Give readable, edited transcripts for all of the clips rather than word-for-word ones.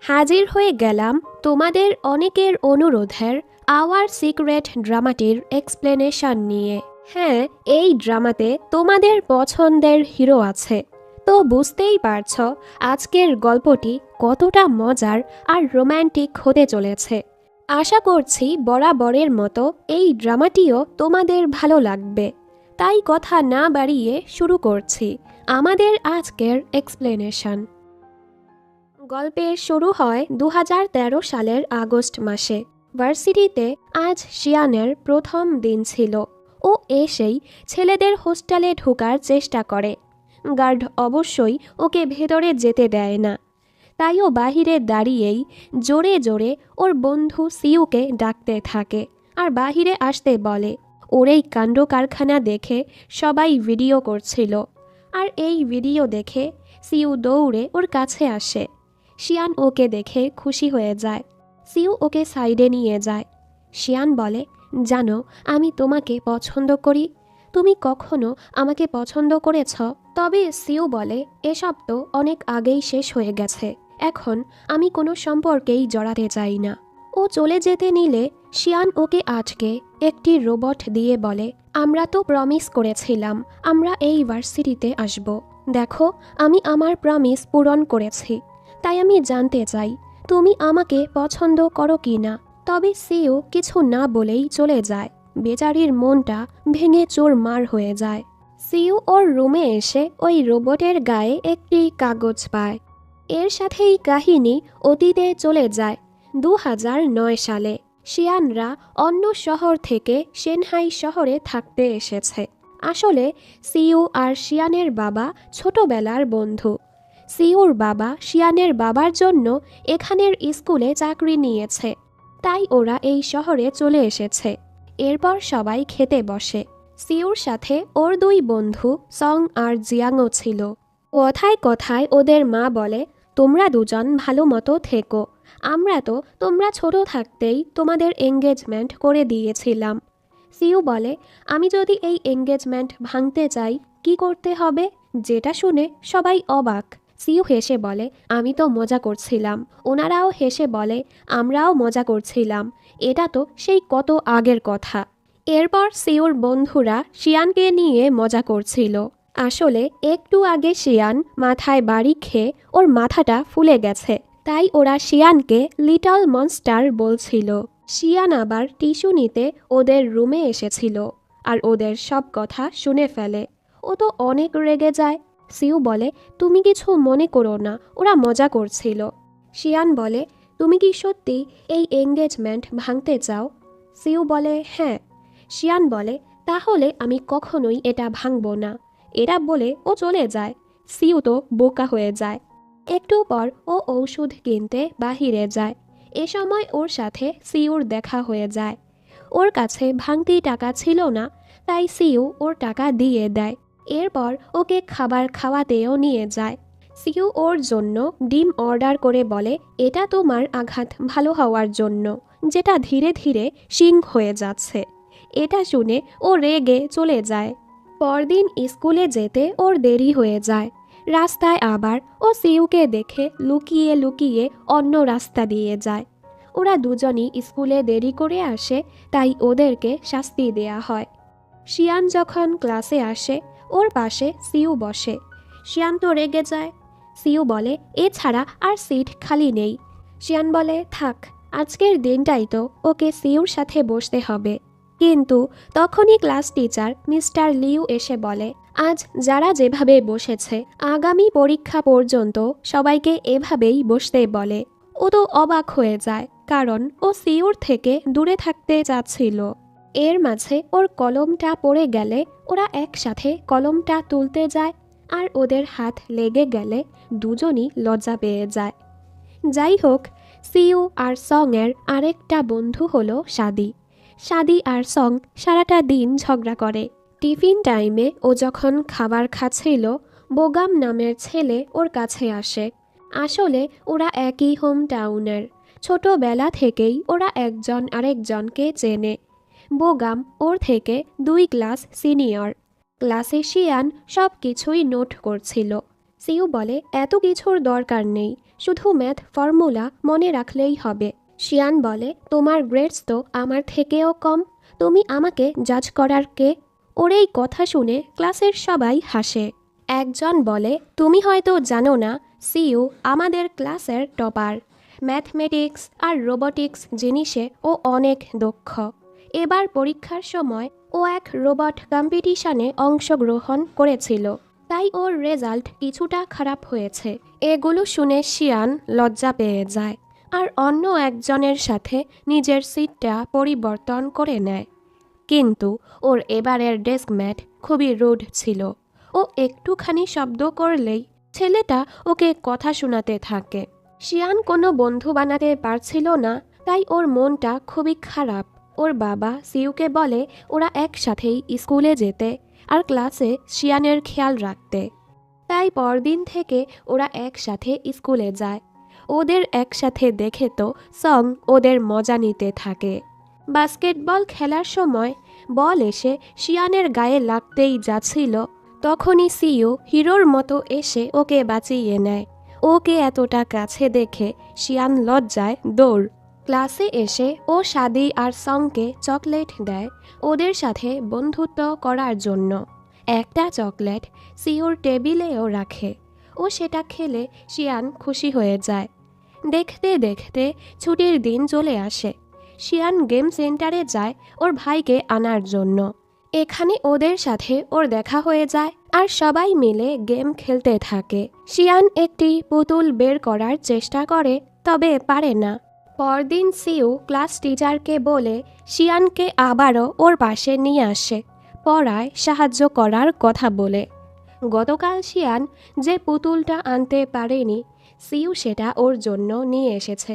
হাজির হয়ে গেলাম তোমাদের অনেকের অনুরোধের আওয়ার সিক্রেট ড্রামাটির এক্সপ্লেনেশন নিয়ে। হ্যাঁ, এই ড্রামাতে তোমাদের পছন্দের হিরো আছে, তো বুঝতেই পারছ আজকের গল্পটি কতটা মজার আর রোম্যান্টিক হতে চলেছে। আশা করছি বরাবরের মতো এই ড্রামাটিও তোমাদের ভালো লাগবে। তাই কথা না বাড়িয়ে শুরু করছি আমাদের আজকের এক্সপ্লেনেশন। গল্পের শুরু হয় 2013 সালের আগস্ট মাসে। ভার্সিটিতে আজ শিয়ানের প্রথম দিন ছিল। ও এসেই ছেলেদের হোস্টেলে ঢোকার চেষ্টা করে। গার্ড অবশ্যই ওকে ভেতরে যেতে দেয় না, তাই ও বাহিরে দাঁড়িয়েই জোরে জোরে ওর বন্ধু সিউকে ডাকতে থাকে আর বাহিরে আসতে বলে। ওর এই কাণ্ড কারখানা দেখে সবাই ভিডিও করছিল, আর এই ভিডিও দেখে সিউ দৌড়ে ওর কাছে আসে। শিয়ান ওকে দেখে খুশি হয়ে যায়। সিউ ওকে সাইডে নিয়ে যায়। শিয়ান বলে, জানো আমি তোমাকে পছন্দ করি। তুমি কখনো আমাকে পছন্দ করেছ? তবে সিউ বলে, এসব তো অনেক আগেই শেষ হয়ে গেছে, এখন আমি কোনো সম্পর্কেই জড়াতে চাই না। ও চলে যেতে নিলে শিয়ান ওকে আটকে একটি রোবট দিয়ে বলে, আমরা তো প্রমিস করেছিলাম আমরা এই ভার্সিটিতে আসব। দেখো, আমি আমার প্রমিস পূরণ করেছি, তাই আমি জানতে চাই তুমি আমাকে পছন্দ করো কি না। তবে সিও কিছু না বলেই চলে যায়। বেচারির মনটা ভেঙে চুরমার হয়ে যায়। সিউ ওর রুমে এসে ওই রোবটের গায়ে একটি কাগজ পায়। এর সাথেই কাহিনী অতীতে চলে যায় 2009 সালে। শিয়ানরা অন্য শহর থেকে সেনহাই শহরে থাকতে এসেছে। আসলে সিউ আর শিয়ানের বাবা ছোটবেলার বন্ধু। সিউর বাবা শিয়ানের বাবার জন্য এখানের স্কুলে চাকরি নিয়েছে, তাই ওরা এই শহরে চলে এসেছে। এরপর সবাই খেতে বসে। সিউর সাথে ওর দুই বন্ধু সং আর জিয়াংও ছিল। কথায় কথায় ওদের মা বলে, তোমরা দুজন ভালো মতো থেকো, আমরা তো তোমরা ছোট থাকতেই তোমাদের এঙ্গেজমেন্ট করে দিয়েছিলাম। সিউ বলে, আমি যদি এই এঙ্গেজমেন্ট ভাঙতে চাই কি করতে হবে? যেটা শুনে সবাই অবাক। সিউ হেসে বলে, আমি তো মজা করছিলাম। ওনারাও হেসে বলে, আমরাও মজা করছিলাম, এটা তো সেই কত আগের কথা। এরপর সিউর বন্ধুরা শিয়ানকে নিয়ে মজা করছিল। আসলে একটু আগে শিয়ান মাথায় বাড়ি খেয়ে ওর মাথাটা ফুলে গেছে, তাই ওরা শিয়ানকে লিটল মনস্টার বলছিল। শিয়ান আবার টিস্যু নিতে ওদের রুমে এসেছিল আর ওদের সব কথা শুনে ফেলে। ও তো অনেক রেগে যায়। সিউ বলে, তুমি কিছু মনে করো না, ওরা মজা করছিল। শিয়ান বলে, তুমি কি সত্যি এই এঙ্গেজমেন্ট ভাঙতে চাও? সিউ বলে, হ্যাঁ। শিয়ান বলে, তাহলে আমি কখনোই এটা ভাঙব না। এরা বলে ও চলে যায়। সিউ তো বোকা হয়ে যায়। একটু পর ও ঔষধ কিনতে বাহিরে যায়। এ সময় ওর সাথে সিউর দেখা হয়ে যায়। ওর কাছে ভাঙতি টাকা ছিল না, তাই সিউ ওর টাকা দিয়ে দেয়। এরপর ওকে খাবার খাওয়াতেও নিয়ে যায়। সিউ ওর জন্য ডিম অর্ডার করে বলে, এটা তোমার আঘাত ভালো হওয়ার জন্য, যেটা ধীরে ধীরে শিং হয়ে যাচ্ছে। এটা শুনে ও রেগে চলে যায়। পরদিন স্কুলে যেতে ওর দেরি হয়ে যায়। রাস্তায় আবার ও সিউকে দেখে লুকিয়ে লুকিয়ে অন্য রাস্তা দিয়ে যায়। ওরা দুজনই স্কুলে দেরি করে আসে, তাই ওদেরকে শাস্তি দেয়া হয়। শিয়ান যখন ক্লাসে আসে ওর পাশে সিউ বসে। শিয়ান তো রেগে যায়। সিউ বলে, এছাড়া আর সিট খালি নেই। শিয়ান বলে, থাক, আজকের দিনটাই তো ওকে সিউর সাথে বসতে হবে। কিন্তু তখনই ক্লাস টিচার মিস্টার লিউ এসে বলে, আজ যারা যেভাবে বসেছে আগামী পরীক্ষা পর্যন্ত সবাইকে এভাবেই বসতে বলে। ও তো অবাক হয়ে যায়, কারণ ও সিউর থেকে দূরে থাকতে চাচ্ছিল। এর মাঝে ওর কলমটা পড়ে গেলে ওরা একসাথে কলমটা তুলতে যায়, আর ওদের হাত লেগে গেলে দুজনই লজ্জা পেয়ে যায়। যাই হোক, সিউ আর সং এর আরেকটা বন্ধু হলো সাদি। সাদি আর সং সারাটা দিন ঝগড়া করে। টিফিন টাইমে ও যখন খাবার খাচ্ছিল, বোগাম নামের ছেলে ওর কাছে আসে। আসলে ওরা একই হোম টাউনের। ছোটবেলা থেকেই ওরা একজন আরেকজনকে চেনে। বোগাম ওর থেকে 2 ক্লাস সিনিয়র। ক্লাসে শিয়ান সব কিছুই নোট করছিল। সিউ বলে, এত কিছুর দরকার নেই, শুধু ম্যাথ ফর্মুলা মনে রাখলেই হবে। শিয়ান বলে, তোমার গ্রেডস তো আমার থেকেও কম, তুমি আমাকে জাজ করার কে? ওর এই কথা শুনে ক্লাসের সবাই হাসে। একজন বলে, তুমি হয়তো জানো না, সিইউ আমাদের ক্লাসের টপার। ম্যাথমেটিক্স আর রোবটিক্স জিনিসে ও অনেক দক্ষ। এবার পরীক্ষার সময় ও এক রোবট কম্পিটিশনে অংশগ্রহণ করেছিল, তাই ওর রেজাল্ট কিছুটা খারাপ হয়েছে। এগুলো শুনে শিয়ান লজ্জা পেয়ে যায় আর অন্য একজনের সাথে নিজের সিটটা পরিবর্তন করে নেয়। কিন্তু ওর এবারের ডেস্কমেট খুবই রুড ছিল। ও একটুখানি শব্দ করলেই ছেলেটা ওকে কথা শোনাতে থাকে। শিয়ান কোনো বন্ধু বানাতে পারছিল না, তাই ওর মনটা খুবই খারাপ। ওর বাবা সিউকে বলে ওরা একসাথেই স্কুলে যেতে আর ক্লাসে শিয়ানের খেয়াল রাখতে। তাই পরদিন থেকে ওরা একসাথে স্কুলে যায়। ওদের একসাথে দেখে তো সং ওদের মজা নিতে থাকে। বাস্কেটবল খেলার সময় বল এসে শিয়ানের গায়ে লাগতেই যাচ্ছিল, তখনই সিইউ হিরোর মতো এসে ওকে বাঁচিয়ে নেয়। ওকে এতটা কাছে দেখে শিয়ান লজ্জায় দৌড়। ক্লাসে এসে ও সাদি আর সংকে চকলেট দেয় ওদের সাথে বন্ধুত্ব করার জন্য। একটা চকলেট সিইউর টেবিলেও রাখে। ও সেটা খেলে শিয়ান খুশি হয়ে যায়। দেখতে দেখতে ছুটির দিন চলে আসে। শিয়ান গেম সেন্টারে যায় ওর ভাইকে আনার জন্য। এখানে ওদের সাথে ওর দেখা হয়ে যায় আর সবাই মিলে গেম খেলতে থাকে। শিয়ান একটি পুতুল বের করার চেষ্টা করে, তবে পারে না। পরদিন সিইউ ক্লাস টিচারকে বলে শিয়ানকে আবারও ওর পাশে নিয়ে আসে, পড়ায় সাহায্য করার কথা বলে। গতকাল শিয়ান যে পুতুলটা আনতে পারেনি, সিইউ সেটা ওর জন্য নিয়ে এসেছে।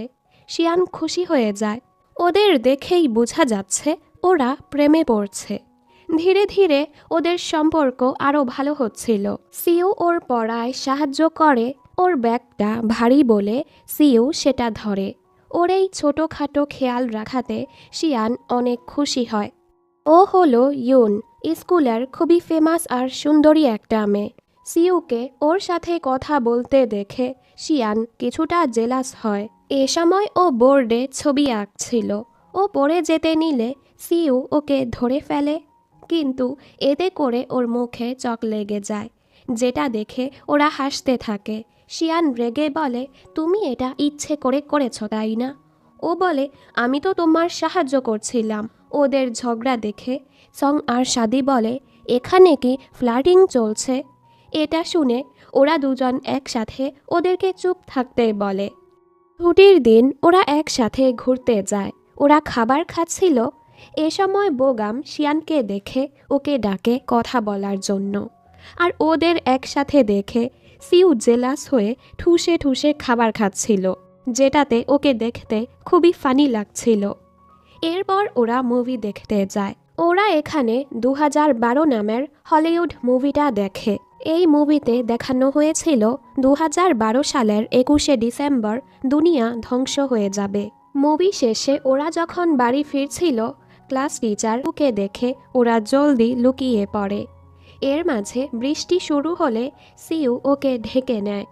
শিয়ান খুশি হয়ে যায়। ওদের দেখেই বোঝা যাচ্ছে ওরা প্রেমে পড়ছে। ধীরে ধীরে ওদের সম্পর্ক আরও ভালো হচ্ছিল। সিইউ ওর পড়ায় সাহায্য করে। ওর ব্যাগটা ভারী বলে সিইউ সেটা ধরে। ওর এই ছোটোখাটো খেয়াল রাখাতে শিয়ান অনেক খুশি হয়। ও হলো ইউন, স্কুলের খুবই ফেমাস আর সুন্দরী একটা মেয়ে। সিইউকে ওর সাথে কথা বলতে দেখে শিয়ান কিছুটা জেলাস হয়। এ সময় ও বোর্ডে ছবি আঁকছিল। ও পড়ে যেতে নিলে সিইউ ওকে ধরে ফেলে, কিন্তু এতে করে ওর মুখে চক লেগে যায়, যেটা দেখে ওরা হাসতে থাকে। শিয়ান রেগে বলে, তুমি এটা ইচ্ছে করে করেছো তাই না? ও বলে, আমি তো তোমার সাহায্য করছিলাম। ওদের ঝগড়া দেখে সং আর সাদি বলে, এখানে কি ফ্লার্টিং চলছে? এটা শুনে ওরা দুজন একসাথে ওদেরকে চুপ থাকতে বলে। ছুটির দিন ওরা একসাথে ঘুরতে যায়। ওরা খাবার খাচ্ছিল। এ সময় বোগাম শিয়ানকে দেখে ওকে ডাকে কথা বলার জন্য। আর ওদের একসাথে দেখে সিউ জেলাস হয়ে ঠুসে ঠুসে খাবার খাচ্ছিল, যেটাতে ওকে দেখতে খুবই ফানি লাগছিল। এরপর ওরা মুভি দেখতে যায়। ওরা এখানে 2012 নামের হলিউড মুভিটা দেখে। এই মুভিতে দেখানো হয়েছিল 2012 সালের 21শে ডিসেম্বর দুনিয়া ধ্বংস হয়ে যাবে। মুভি শেষে ওরা যখন বাড়ি ফিরছিল, ক্লাস টিচার ওকে দেখে ওরা জলদি লুকিয়ে পড়ে। এর মাঝে বৃষ্টি শুরু হলে সিউ ওকে ঢেকে নেয়।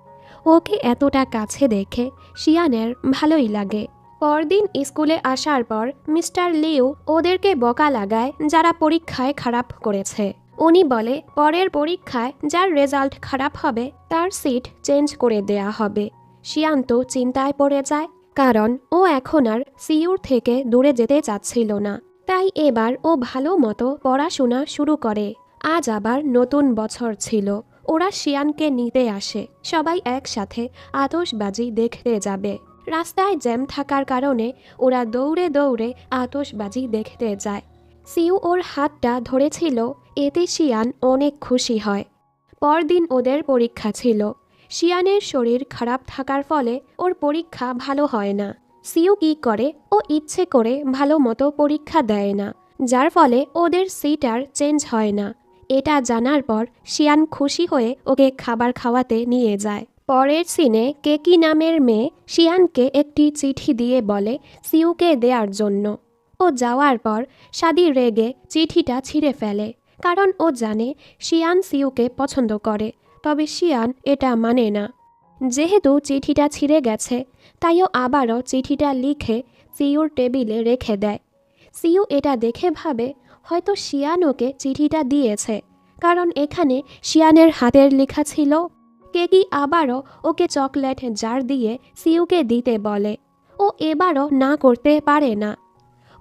ওকে এতটা কাছে দেখে শিয়ানের ভালোই লাগে। পরদিন স্কুলে আসার পর মিস্টার লিউ ওদেরকে বকা লাগায় যারা পরীক্ষায় খারাপ করেছে। উনি বলে, পরের পরীক্ষায় যার রেজাল্ট খারাপ হবে তার সিট চেঞ্জ করে দেয়া হবে। শিয়ান তো চিন্তায় পড়ে যায়, কারণ ও এখন আর সিইউর থেকে দূরে যেতে চাচ্ছিল না। তাই এবার ও ভালো মতো পড়াশোনা শুরু করে। আজ আবার নতুন বছর ছিল। ওরা শিয়ানকে নিতে আসে। সবাই একসাথে আতশবাজি দেখতে যাবে। রাস্তায় জ্যাম থাকার কারণে ওরা দৌড়ে দৌড়ে আতশবাজি দেখতে যায়। সিউ ওর হাতটা ধরেছিল, এতে শিয়ান অনেক খুশি হয়। পরদিন ওদের পরীক্ষা ছিল। শিয়ানের শরীর খারাপ থাকার ফলে ওর পরীক্ষা ভালো হয় না। সিউ কি করে, ও ইচ্ছে করে ভালো মতো পরীক্ষা দেয় না, যার ফলে ওদের সিট আর চেঞ্জ হয় না। এটা জানার পর শিয়ান খুশি হয়ে ওকে খাবার খাওয়াতে নিয়ে যায়। পরের সিনে কেকি নামের মেয়ে শিয়ানকে একটি চিঠি দিয়ে বলে সিউকে দেওয়ার জন্য। ও যাওয়ার পর সাদি রেগে চিঠিটা ছিঁড়ে ফেলে, কারণ ও জানে শিয়ান সিউকে পছন্দ করে, তবে শিয়ান এটা মানে না। যেহেতু চিঠিটা ছিঁড়ে গেছে, তাইও আবারও চিঠিটা লিখে সিউর টেবিলে রেখে দেয়। সিউ এটা দেখে ভাবে হয়তো শিয়ান ওকে চিঠিটা দিয়েছে, কারণ এখানে শিয়ানের হাতের লেখা ছিল। কেকি আবারও ওকে চকলেট জার দিয়ে সিউকে দিতে বলে। ও এবারও না করতে পারে না।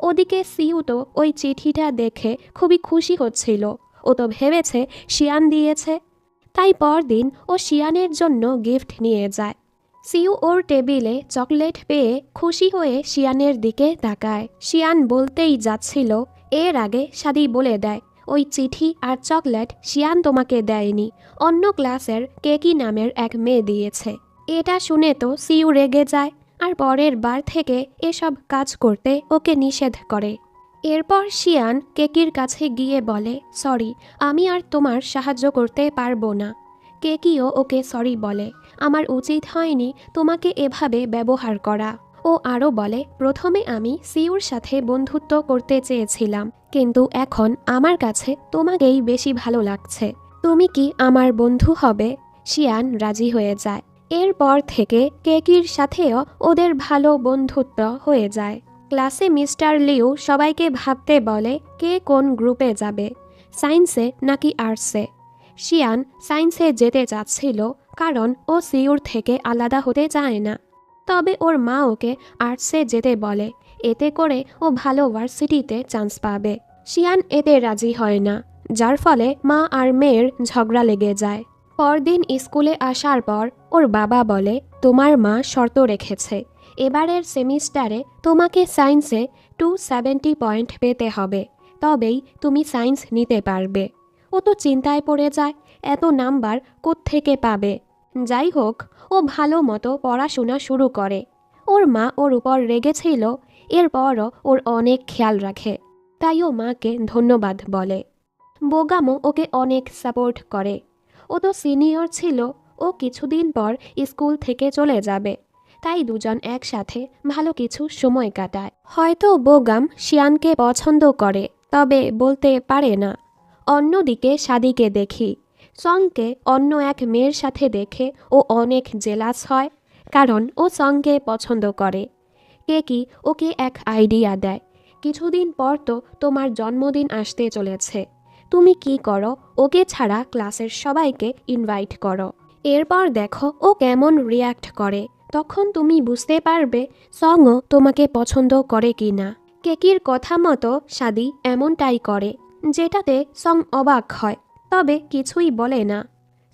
ওদিকে সিউ তো ওই চিঠিটা দেখে খুবই খুশি হচ্ছিল। ও তো ভেবেছে শিয়ান দিয়েছে। তাই পরদিন ও শিয়ানের জন্য গিফট নিয়ে যায়। সিউ ওর টেবিলে চকলেট পেয়ে খুশি হয়ে শিয়ানের দিকে তাকায়। শিয়ান বলতেই যাচ্ছিল, এর আগে সাদি বলে দেয় ওই চিঠি আর চকলেট শিয়ান তোমাকে দেয়নি, অন্য ক্লাসের কেকি নামের এক মেয়ে দিয়েছে। এটা শুনে তো সিউ রেগে যায় আর পরের বার থেকে এসব কাজ করতে ওকে নিষেধ করে। এরপর শিয়ান কেকির কাছে গিয়ে বলে, সরি, আমি আর তোমার সাহায্য করতে পারবো না। কেকিও ওকে সরি বলে, আমার উচিত হয়নি তোমাকে এভাবে ব্যবহার করা। ও আরও বলে, প্রথমে আমি সিউর সাথে বন্ধুত্ব করতে চেয়েছিলাম, কিন্তু এখন আমার কাছে তোমাকেই বেশি ভালো লাগছে। তুমি কি আমার বন্ধু হবে? শিয়ান রাজি হয়ে যায়। এরপর থেকে কেকির সাথেও ওদের ভালো বন্ধুত্ব হয়ে যায়। ক্লাসে মিস্টার লিউ সবাইকে ভাবতে বলে কে কোন গ্রুপে যাবে, সায়েন্সে নাকি আর্টসে। শিয়ান সায়েন্সে যেতে চাচ্ছিল, কারণ ও সিউর থেকে আলাদা হতে চায় না। তবে ওর মা ওকে আর্টসে যেতে বলে, এতে করে ও ভালো ভার্সিটিতে চান্স পাবে। শিয়ান এতে রাজি হয় না, যার ফলে মা আর মেয়ের ঝগড়া লেগে যায়। পরদিন স্কুলে আসার পর ওর বাবা বলে, তোমার মা শর্ত রেখেছে, এবারের সেমিস্টারে তোমাকে সায়েন্সে 270 পয়েন্ট পেতে হবে, তবেই তুমি সায়েন্স নিতে পারবে। ও তো চিন্তায় পড়ে যায়, এত নাম্বার কোত্থেকে পাবে। যাই হোক, ও ভালো মতো পড়াশোনা শুরু করে। ওর মা ওর উপর রেগেছিল, এরপরও ওর অনেক খেয়াল রাখে, তাই ও মাকে ধন্যবাদ বলে। বোগামো ওকে অনেক সাপোর্ট করে। ও তো সিনিয়র ছিল, ও কিছুদিন পর স্কুল থেকে চলে যাবে, তাই দুজন একসাথে ভালো কিছু সময় কাটায়। হয়তো বোগাম শিয়ানকে পছন্দ করে, তবে বলতে পারে না। অন্যদিকে সাদিকে দেখি, সংকে অন্য এক মেয়ের সাথে দেখে ও অনেক জেলাস হয়, কারণ ও সংকে পছন্দ করে। কেকি ওকে এক আইডিয়া দেয়, কিছুদিন পর তো তোমার জন্মদিন আসতে চলেছে, তুমি কি করো, ওকে ছাড়া ক্লাসের সবাইকে ইনভাইট করো। এরপর দেখো ও কেমন রিয়্যাক্ট করে, তখন তুমি বুঝতে পারবে সংও তোমাকে পছন্দ করে কি না। কেকির কথা মতো সাদি এমনটাই করে, যেটাতে সং অবাক হয়, তবে কিছুই বলে না।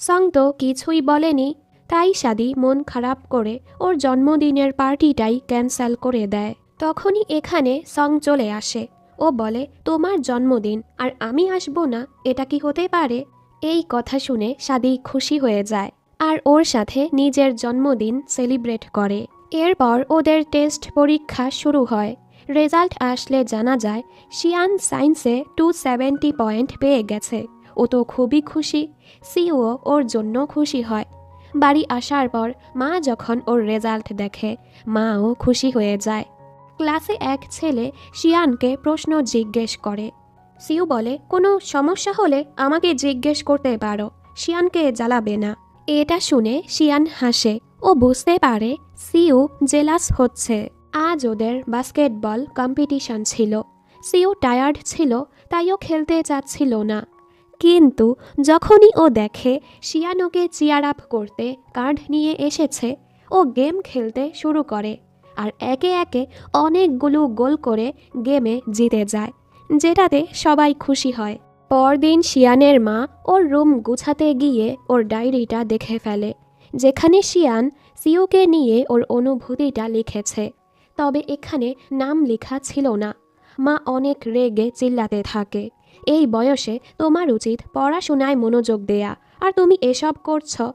সং তো কিছুই বলেনি, তাই সাদি মন খারাপ করে ওর জন্মদিনের পার্টিটাই ক্যান্সেল করে দেয়। তখনই এখানে সং চলে আসে। ও বলে, তোমার জন্মদিন আর আমি আসবো না, এটা কি হতে পারে? এই কথা শুনে সাদি খুশি হয়ে যায় আর ওর সাথে নিজের জন্মদিন সেলিব্রেট করে। এরপর ওদের টেস্ট পরীক্ষা শুরু হয়। রেজাল্ট আসলে জানা যায় শিয়ান সায়েন্সে 270 পয়েন্ট পেয়ে গেছে। ও তো খুবই খুশি, সিও ওর জন্য খুশি হয়। বাড়ি আসার পর মা যখন ওর রেজাল্ট দেখে, মাও খুশি হয়ে যায়। ক্লাসে এক ছেলে শিয়ানকে প্রশ্ন জিজ্ঞেস করে। সিউ বলে, কোনো সমস্যা হলে আমাকে জিজ্ঞেস করতে পারো, শিয়ানকে জ্বালাবে না। এটা শুনে শিয়ান হাসে। ও বুঝতে পারে সিউ জেলাস হচ্ছে। আজ ওদের বাস্কেটবল কম্পিটিশন ছিল। সিউ টায়ার্ড ছিল, তাইও খেলতে চাচ্ছিল না। কিন্তু যখনই ও দেখে শিয়ান ওকে চিয়ার আপ করতে কার্ড নিয়ে এসেছে, ও গেম খেলতে শুরু করে আর একে একে অনেকগুলো গোল করে গেমে জিতে যায়, যেটাতে সবাই খুশি হয়। পরদিন শিয়ানের মা ওর রুম গুছাতে গিয়ে ওর ডায়েরিটা দেখে ফেলে, যেখানে শিয়ান সিউকে নিয়ে ওর অনুভূতিটা লিখেছে, তবে এখানে নাম লেখা ছিল না। মা অনেক রেগে চিল্লাতে থাকে, এই বয়সে তোমার উচিত পড়াশোনায় মনোযোগ দেয়া, আর তুমি এসব করছো।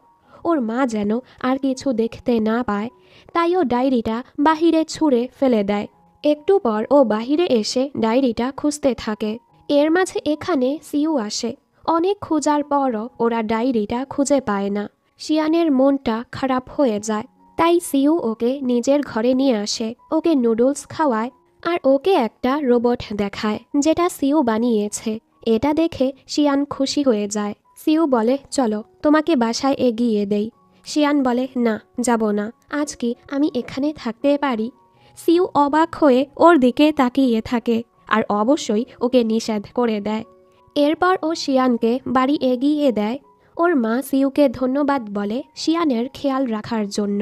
ওর মা যেন আর কিছু দেখতে না পায়, তাই ও ডায়েরিটা বাহিরে ছুঁড়ে ফেলে দেয়। একটু পর ও বাহিরে এসে ডায়েরিটা খুঁজতে থাকে। এর মাঝে এখানে সিউ আসে। অনেক খোঁজার পরও ওরা ডায়েরিটা খুঁজে পায় না। শিয়ানের মনটা খারাপ হয়ে যায়, তাই সিউ ওকে নিজের ঘরে নিয়ে আসে, ওকে নুডলস খাওয়ায় আর ওকে একটা রোবট দেখায়, যেটা সিউ বানিয়েছে। এটা দেখে শিয়ান খুশি হয়ে যায়। সিউ বলে, চলো তোমাকে বাসায় এগিয়ে দেই। শিয়ান বলে, না যাব না, আজ কি আমি এখানে থাকতে পারি? সিউ অবাক হয়ে ওর দিকে তাকিয়ে থাকে আর অবশ্যই ওকে নিষেধ করে দেয়। এরপর ও শিয়ানকে বাড়ি এগিয়ে দেয়। ওর মা সিউকে ধন্যবাদ বলে শিয়ানের খেয়াল রাখার জন্য।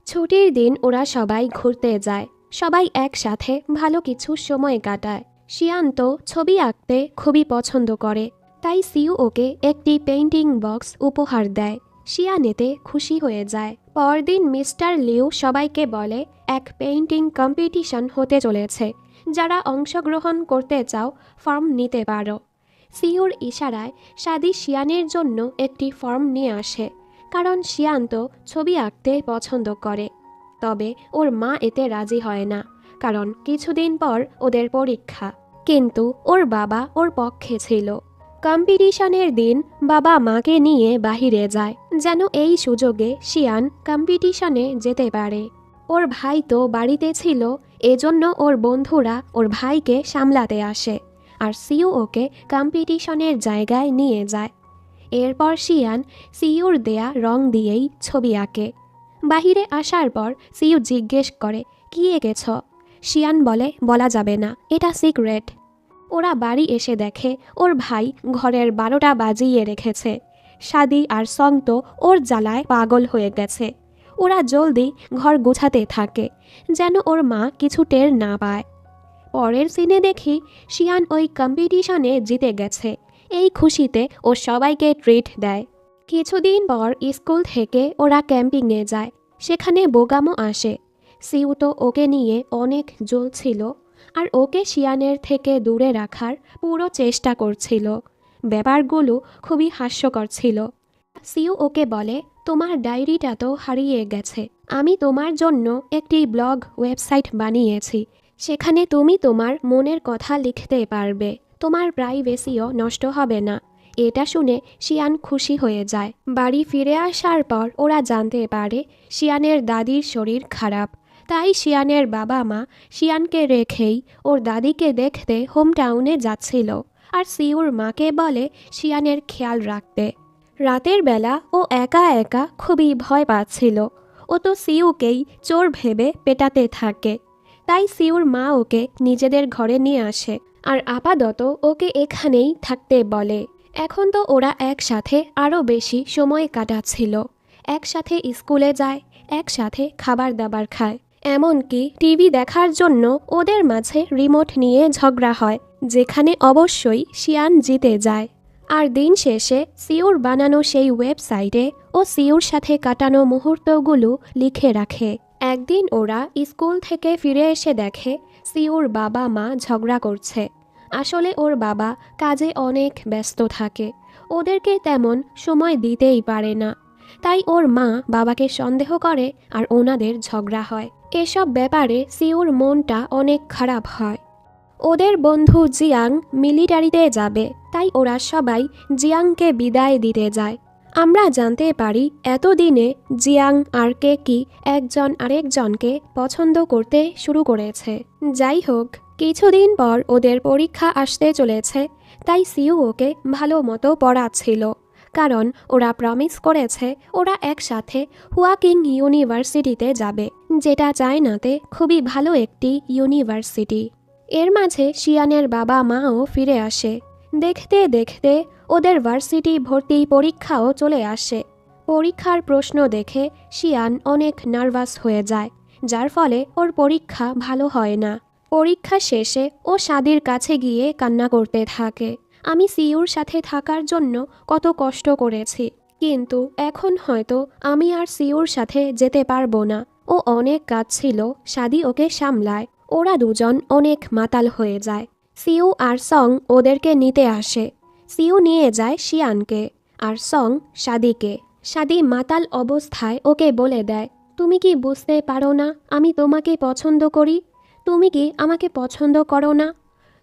ছুটির দিন ওরা সবাই ঘুরতে যায়, সবাই একসাথে ভালো কিছু সময় কাটায়। শিয়ান তো ছবি আঁকতে খুবই পছন্দ করে, তাই সিউ ওকে একটি পেইন্টিং বক্স উপহার দেয়। শিয়ান এতে খুশি হয়ে যায়। পরদিন মিস্টার লিউ সবাইকে বলে এক পেইন্টিং কম্পিটিশন হতে চলেছে, যারা অংশগ্রহণ করতে চাও ফর্ম নিতে পারো। সিউর ইশারায় সাদি শিয়ানের জন্য একটি ফর্ম নিয়ে আসে, কারণ শিয়ান তো ছবি আঁকতে পছন্দ করে। তবে ওর মা এতে রাজি হয় না, কারণ কিছুদিন পর ওদের পরীক্ষা। কিন্তু ওর বাবা ওর পক্ষে ছিল। কম্পিটিশনের দিন বাবা মাকে নিয়ে বাহিরে যায়, যেন এই সুযোগে শিয়ান কম্পিটিশনে যেতে পারে। ওর ভাই তো বাড়িতে ছিল, এজন্য ওর বন্ধুরা ওর ভাইকে সামলাতে আসে, আর সিউ ওকে কম্পিটিশনের জায়গায় নিয়ে যায়। এরপর শিয়ান সিউর দেয়া রং দিয়েই ছবি আঁকে। বাহিরে আসার পর সিউ জিজ্ঞেস করে, কি এঁকেছ? শিয়ান বলে, বলা যাবে না, এটা সিক্রেট। ওরা বাড়ি এসে দেখে ওর ভাই ঘরের 12টা বাজিয়ে রেখেছে। সাদি আর সং তো ওর জ্বালায় পাগল হয়ে গেছে। ওরা জলদি ঘর গুছাতে থাকে, যেন ওর মা কিছু টের না পায়। পরের সিনে দেখি শিয়ান ওই কম্পিটিশনে জিতে গেছে। এই খুশিতে ও সবাইকে ট্রিট দেয়। কিছুদিন পর স্কুল থেকে ওরা ক্যাম্পিংয়ে যায়, সেখানে বোগামও আসে। সিউ তো ওকে নিয়ে অনেক জ্বলছিল, আর ওকে শিয়ানের থেকে দূরে রাখার পুরো চেষ্টা করছিল। ব্যাপারগুলো খুবই হাস্যকর ছিল। সিউ ওকে বলে, তোমার ডায়েরিটা তো হারিয়ে গেছে, আমি তোমার জন্য একটি ব্লগ ওয়েবসাইট বানিয়েছি, সেখানে তুমি তোমার মনের কথা লিখতে পারবে, তোমার প্রাইভেসিও নষ্ট হবে না। এটা শুনে শিয়ান খুশি হয়ে যায়। বাড়ি ফিরে আসার পর ওরা জানতে পারে শিয়ানের দাদির শরীর খারাপ, তাই শিয়ানের বাবা মা শিয়ানকে রেখেই ওর দাদিকে দেখতে হোম টাউনে যাচ্ছিল, আর সিউর মাকে বলে শিয়ানের খেয়াল রাখতে। রাতের বেলা ও একা একা খুবই ভয় পাচ্ছিল। ও তো সিউকেই চোর ভেবে পেটাতে থাকে, তাই সিউর মা ওকে নিজেদের ঘরে নিয়ে আসে, আর আপাতত ওকে এখানেই থাকতে বলে। এখন তো ওরা একসাথে আরও বেশি সময় কাটাচ্ছিল, একসাথে স্কুলে যায়, একসাথে খাবার দাবার খায়, এমনকি টিভি দেখার জন্য ওদের মাঝে রিমোট নিয়ে ঝগড়া হয়, যেখানে অবশ্যই শিয়ান জিতে যায়। আর দিন শেষে সিউর বানানো সেই ওয়েবসাইটে ও সিউর সাথে কাটানো মুহূর্তগুলো লিখে রাখে। একদিন ওরা স্কুল থেকে ফিরে এসে দেখে সিউর বাবা মা ঝগড়া করছে। আসলে ওর বাবা কাজে অনেক ব্যস্ত থাকে, ওদেরকে তেমন সময় দিতেই পারে না, তাই ওর মা বাবাকে সন্দেহ করে আর ওনাদের ঝগড়া হয়। এসব ব্যাপারে সিউর মনটা অনেক খারাপ হয়। ওদের বন্ধু জিয়াং মিলিটারিতে যাবে, তাই ওরা সবাই জিয়াংকে বিদায় দিতে যায়। আমরা জানতে পারি এতদিনে জিয়াং আর কেকি একজন আরেকজনকে পছন্দ করতে শুরু করেছে। যাই হোক, কিছুদিন পর ওদের পরীক্ষা আসতে চলেছে, তাই সিউ ওকে ভালো মতো পড়াচ্ছিল, কারণ ওরা প্রমিস করেছে ওরা একসাথে হুয়াকিং ইউনিভার্সিটিতে যাবে, যেটা চায়নাতে খুবই ভালো একটি ইউনিভার্সিটি। এর মাঝে শিয়ানের বাবা মাও ফিরে আসে। দেখতে দেখতে ওদের ভার্সিটি ভর্তি পরীক্ষাও চলে আসে। পরীক্ষার প্রশ্ন দেখে শিয়ান অনেক নার্ভাস হয়ে যায়, যার ফলে ওর পরীক্ষা ভালো হয় না। পরীক্ষা শেষে ও সাদির কাছে গিয়ে কান্না করতে থাকে। আমি সিউর সাথে থাকার জন্য কত কষ্ট করেছি, কিন্তু এখন হয়তো আমি আর সিউর সাথে যেতে পারবো না। ও অনেক কাজ ছিল, সাদি ওকে সামলায়। ওরা দুজন অনেক মাতাল হয়ে যায়। সিউ আর সং ওদেরকে নিতে আসে। সিউ নিয়ে যায় শিয়ানকে, আর সং সাদিকে। সাদি মাতাল অবস্থায় ওকে বলে দেয়, তুমি কি বুঝতে পারো না আমি তোমাকে পছন্দ করি? তুমি কি আমাকে পছন্দ করো না?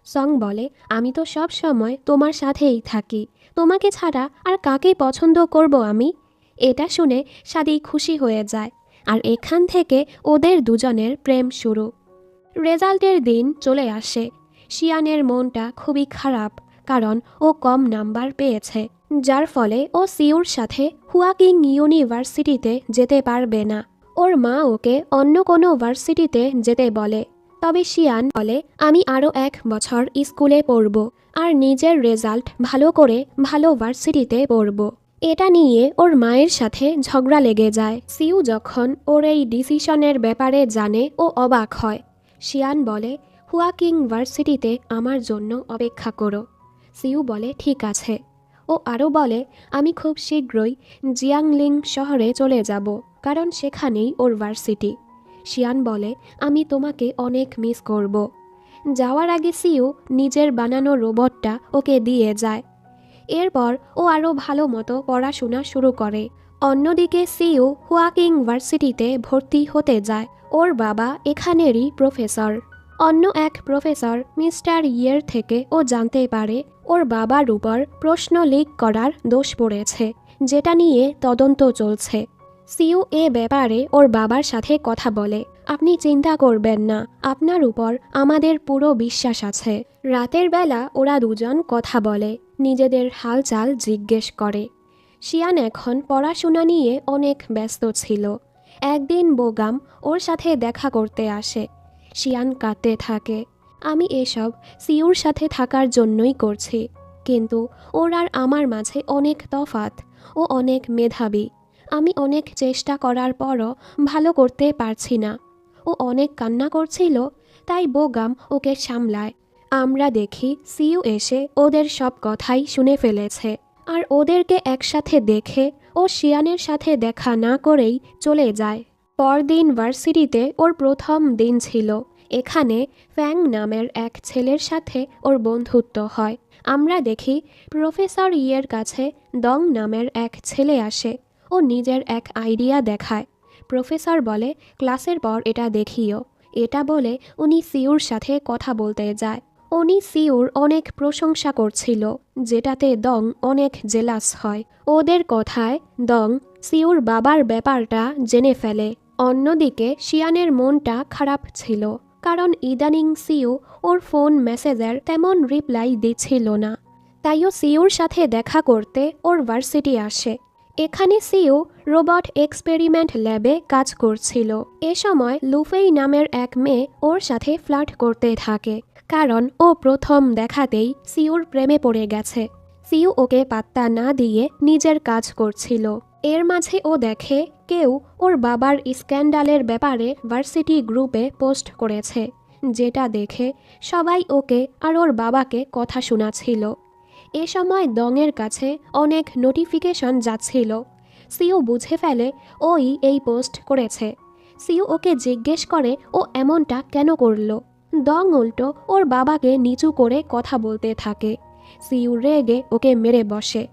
সং বলে, আমি তো সব সময় তোমার সাথেই থাকি, তোমাকে ছাড়া আর কাকে পছন্দ করব আমি? এটা শুনে সাদি খুশি হয়ে যায়, আর এখান থেকে ওদের দুজনের প্রেম শুরু। রেজাল্টের দিন চলে আসে। শিয়ানের মনটা খুবই খারাপ, কারণ ও কম নাম্বার পেয়েছে, যার ফলে ও সিউর সাথে হুয়াকিং ইউনিভার্সিটিতে যেতে পারবে না। ওর মা ওকে অন্য কোনো ভার্সিটিতে যেতে বলে, তবে শিয়ান বলে আমি আরও 1 বছর স্কুলে পড়ব আর নিজের রেজাল্ট ভালো করে ভালো ভার্সিটিতে পড়ব। এটা নিয়ে ওর মায়ের সাথে ঝগড়া লেগে যায়। সিউ যখন ওর এই ডিসিশনের ব্যাপারে জানে ও অবাক হয়। শিয়ান বলে হুয়াকিং ভার্সিটিতে আমার জন্য অপেক্ষা করো। সিউ বলে ঠিক আছে। ও আরও বলে আমি খুব শীঘ্রই জিয়াংলিং শহরে চলে যাব, কারণ সেখানেই ওর ভার্সিটি। শিয়ান বলে আমি তোমাকে অনেক মিস করব। যাওয়ার আগে সিউ নিজের বানানো রোবটটা ওকে দিয়ে যায়। এরপর ও আরও ভালো মতো পড়াশোনা শুরু করে। অন্যদিকে সিউ হুয়াকিং ভার্সিটিতে ভর্তি হতে যায়। ওর বাবা এখানেরই প্রফেসর। অন্য এক প্রফেসর মিস্টার ইয়ের থেকে ও জানতে পারে ওর বাবার উপর প্রশ্ন লিক করার দোষ পড়েছে, যেটা নিয়ে তদন্ত চলছে। সিউ এ ব্যাপারে ওর বাবার সাথে কথা বলে, আপনি চিন্তা করবেন না, আপনার উপর আমাদের পুরো বিশ্বাস আছে। রাতের বেলা ওরা দুজন কথা বলে, নিজেদের হালচাল জিজ্ঞেস করে। শিয়ান এখন পড়াশোনা নিয়ে অনেক ব্যস্ত ছিল। একদিন বোগাম ওর সাথে দেখা করতে আসে। শিয়ান কাঁদতে থাকে, আমি এসব সিউর সাথে থাকার জন্যই করছি, কিন্তু ওর আর আমার মাঝে অনেক তফাৎ। ও অনেক মেধাবী, আমি অনেক চেষ্টা করার পরও ভালো করতে পারছি না। ও অনেক কান্না করছিল, তাই বোগাম ওকে সামলায়। আমরা দেখি সিউ এসে ওদের সব কথাই শুনে ফেলেছে, আর ওদেরকে একসাথে দেখে ও শিয়ানের সাথে দেখা না করেই চলে যায়। পরদিন ভার্সিটিতে ওর প্রথম দিন ছিল। এখানে ফ্যাং নামের এক ছেলের সাথে ওর বন্ধুত্ব হয়। আমরা দেখি প্রফেসর ইয়ের কাছে দং নামের এক ছেলে আসে। ও নিজের এক আইডিয়া দেখায়। প্রফেসর বলে ক্লাসের পর এটা দেখিও। এটা বলে উনি সিউর সাথে কথা বলতে যায়। উনি সিউর অনেক প্রশংসা করছিল, যেটাতে দং অনেক জেলাস হয়। ওদের কথায় দং সিউর বাবার ব্যাপারটা জেনে ফেলে। অন্যদিকে শিয়ানের মনটা খারাপ ছিল, কারণ ইদানিং সিউ ওর ফোন মেসেজের তেমন রিপ্লাই দিচ্ছিল না। তাইও সিউর সাথে দেখা করতে ওর ভার্সিটি আসে। এখানে সিউ রোবট এক্সপেরিমেন্ট ল্যাবে কাজ করছিল। এ সময় লুফেই নামের এক মেয়ে ওর সাথে ফ্লার্ট করতে থাকে, কারণ ও প্রথম দেখাতেই সিউর প্রেমে পড়ে গেছে। সিউ ওকে পাত্তা না দিয়ে নিজের কাজ করছিল। এর মাঝে ও দেখে কেউ ওর বাবার স্ক্যান্ডালের ব্যাপারে ভার্সিটি গ্রুপে পোস্ট করেছে, যেটা দেখে সবাই ওকে আর ওর বাবাকে কথা শোনাচ্ছিল। এ সময় দংয়ের কাছে অনেক নোটিফিকেশন যাচ্ছিল। সিউ বুঝে ফেলে ওই এই পোস্ট করেছে। সিউ ওকে জিজ্ঞেস করে ও এমনটা কেন করলো। দং উল্টো ওর বাবাকে নিচু করে কথা বলতে থাকে। সিউ রেগে ওকে মেরে বসে।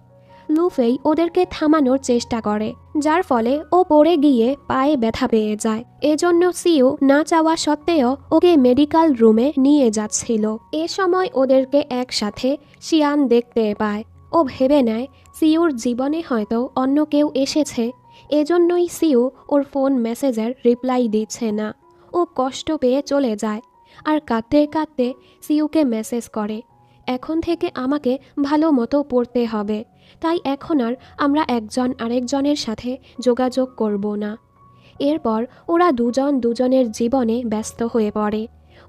লুফেই ওদেরকে থামানোর চেষ্টা করে, যার ফলে ও পড়ে গিয়ে পায়ে ব্যথা পেয়ে যায়। এজন্য সিউ না চাওয়া সত্ত্বেও ওকে মেডিকেল রুমে নিয়ে যাচ্ছিল। এ সময় ওদেরকে একসাথে শিয়ান দেখতে পায়। ও ভেবে নেয় সিউর জীবনে হয়তো অন্য কেউ এসেছে, এজন্যই সিউ ওর ফোন মেসেজের রিপ্লাই দিচ্ছে না। ও কষ্ট পেয়ে চলে যায় আর কাঁদতে কাঁদতে সিউকে মেসেজ করে, এখন থেকে আমাকে ভালো মতো পড়তে হবে, তাই এখন আর আমরা একজন আরেকজনের সাথে যোগাযোগ করব না। এরপর ওরা দুজন দুজনের জীবনে ব্যস্ত হয়ে পড়ে।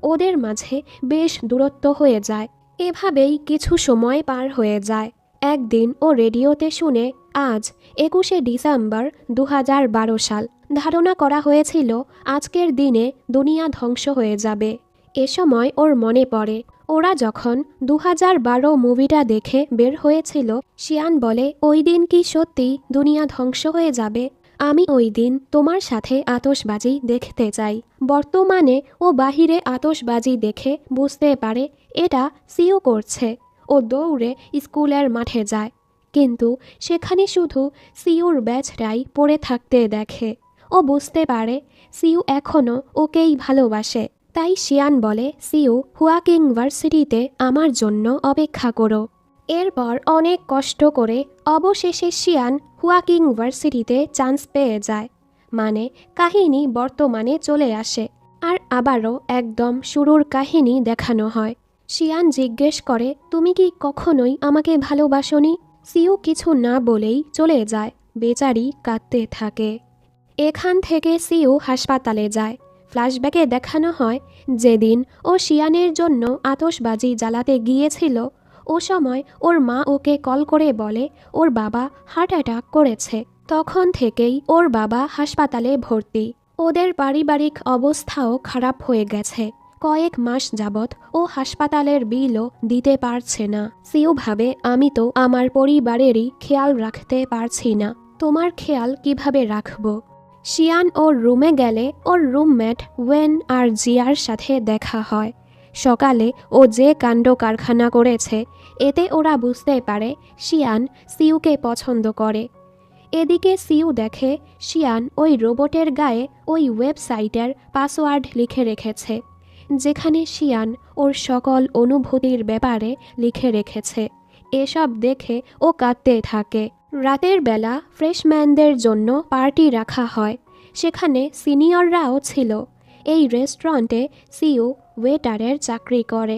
ওদের মাঝে বেশ দূরত্ব হয়ে যায়। এভাবেই কিছু সময় পার হয়ে যায়। একদিন ও রেডিওতে শুনে আজ 21শে ডিসেম্বর 2012 সাল। ধারণা করা হয়েছিল আজকের দিনে দুনিয়া ধ্বংস হয়ে যাবে। এ সময় ওর মনে পড়ে ওরা যখন 2012 মুভিটা দেখে বের হয়েছিল। শিয়ান বলে ওই দিন কি সত্যি দুনিয়া ধ্বংস হয়ে যাবে? আমি ওই দিন তোমার সাথে আতশবাজি দেখতে চাই। বর্তমানে ও বাহিরে আতশবাজি দেখে বুঝতে পারে এটা সিউ করছে। ও দৌড়ে স্কুলের মাঠে যায়, কিন্তু সেখানে শুধু সিউর ব্যাচটাই পড়ে থাকতে দেখে। ও বুঝতে পারে সিউ এখনও ওকেই ভালোবাসে। তাই শিয়ান বলে সিউ হুয়াকিং ভার্সিটিতে আমার জন্য অপেক্ষা করো। এরপর অনেক কষ্ট করে অবশেষে শিয়ান হুয়াকিং ভার্সিটিতে চান্স পেয়ে যায়। মানে কাহিনী বর্তমানে চলে আসে আর আবারও একদম শুরুর কাহিনী দেখানো হয়। শিয়ান জিজ্ঞেস করে, তুমি কি কখনোই আমাকে ভালোবাসোনি? সিউ কিছু না বলেই চলে যায়। বেচারি কাঁদতে থাকে। এখান থেকে সিউ হাসপাতালে যায়। ফ্ল্যাশব্যাকে দেখানো হয় যেদিন ও শিয়ানের জন্য আতশবাজি জ্বালাতে গিয়েছিল, ও সময় ওর মা ওকে কল করে বলে ওর বাবা হার্ট অ্যাটাক করেছে। তখন থেকেই ওর বাবা হাসপাতালে ভর্তি। ওদের পারিবারিক অবস্থাও খারাপ হয়ে গেছে। কয়েক মাস যাবৎ ও হাসপাতালের বিলও দিতে পারছে না। সিউ ভাবে, আমি তো আমার পরিবারেরই খেয়াল রাখতে পারছি না, তোমার খেয়াল কিভাবে রাখবো? শিয়ান ওর রুমে গেলে ওর রুমমেট ওয়েন আর জিয়ার সাথে দেখা হয়। সকালে ও যে কাণ্ড কারখানা করেছে এতে ওরা বুঝতে পারে শিয়ান সিউকে পছন্দ করে। এদিকে সিউ দেখে শিয়ান ওই রোবটের গায়ে ওই ওয়েবসাইটের পাসওয়ার্ড লিখে রেখেছে, যেখানে শিয়ান ওর সকল অনুভূতির ব্যাপারে লিখে রেখেছে। এসব দেখে ও কাঁদতে থাকে। রাতের বেলা ফ্রেশম্যানদের জন্য পার্টি রাখা হয়। সেখানে সিনিয়ররাও ছিল। এই রেস্টুরেন্টে সিউ ওয়েটারের চাকরি করে।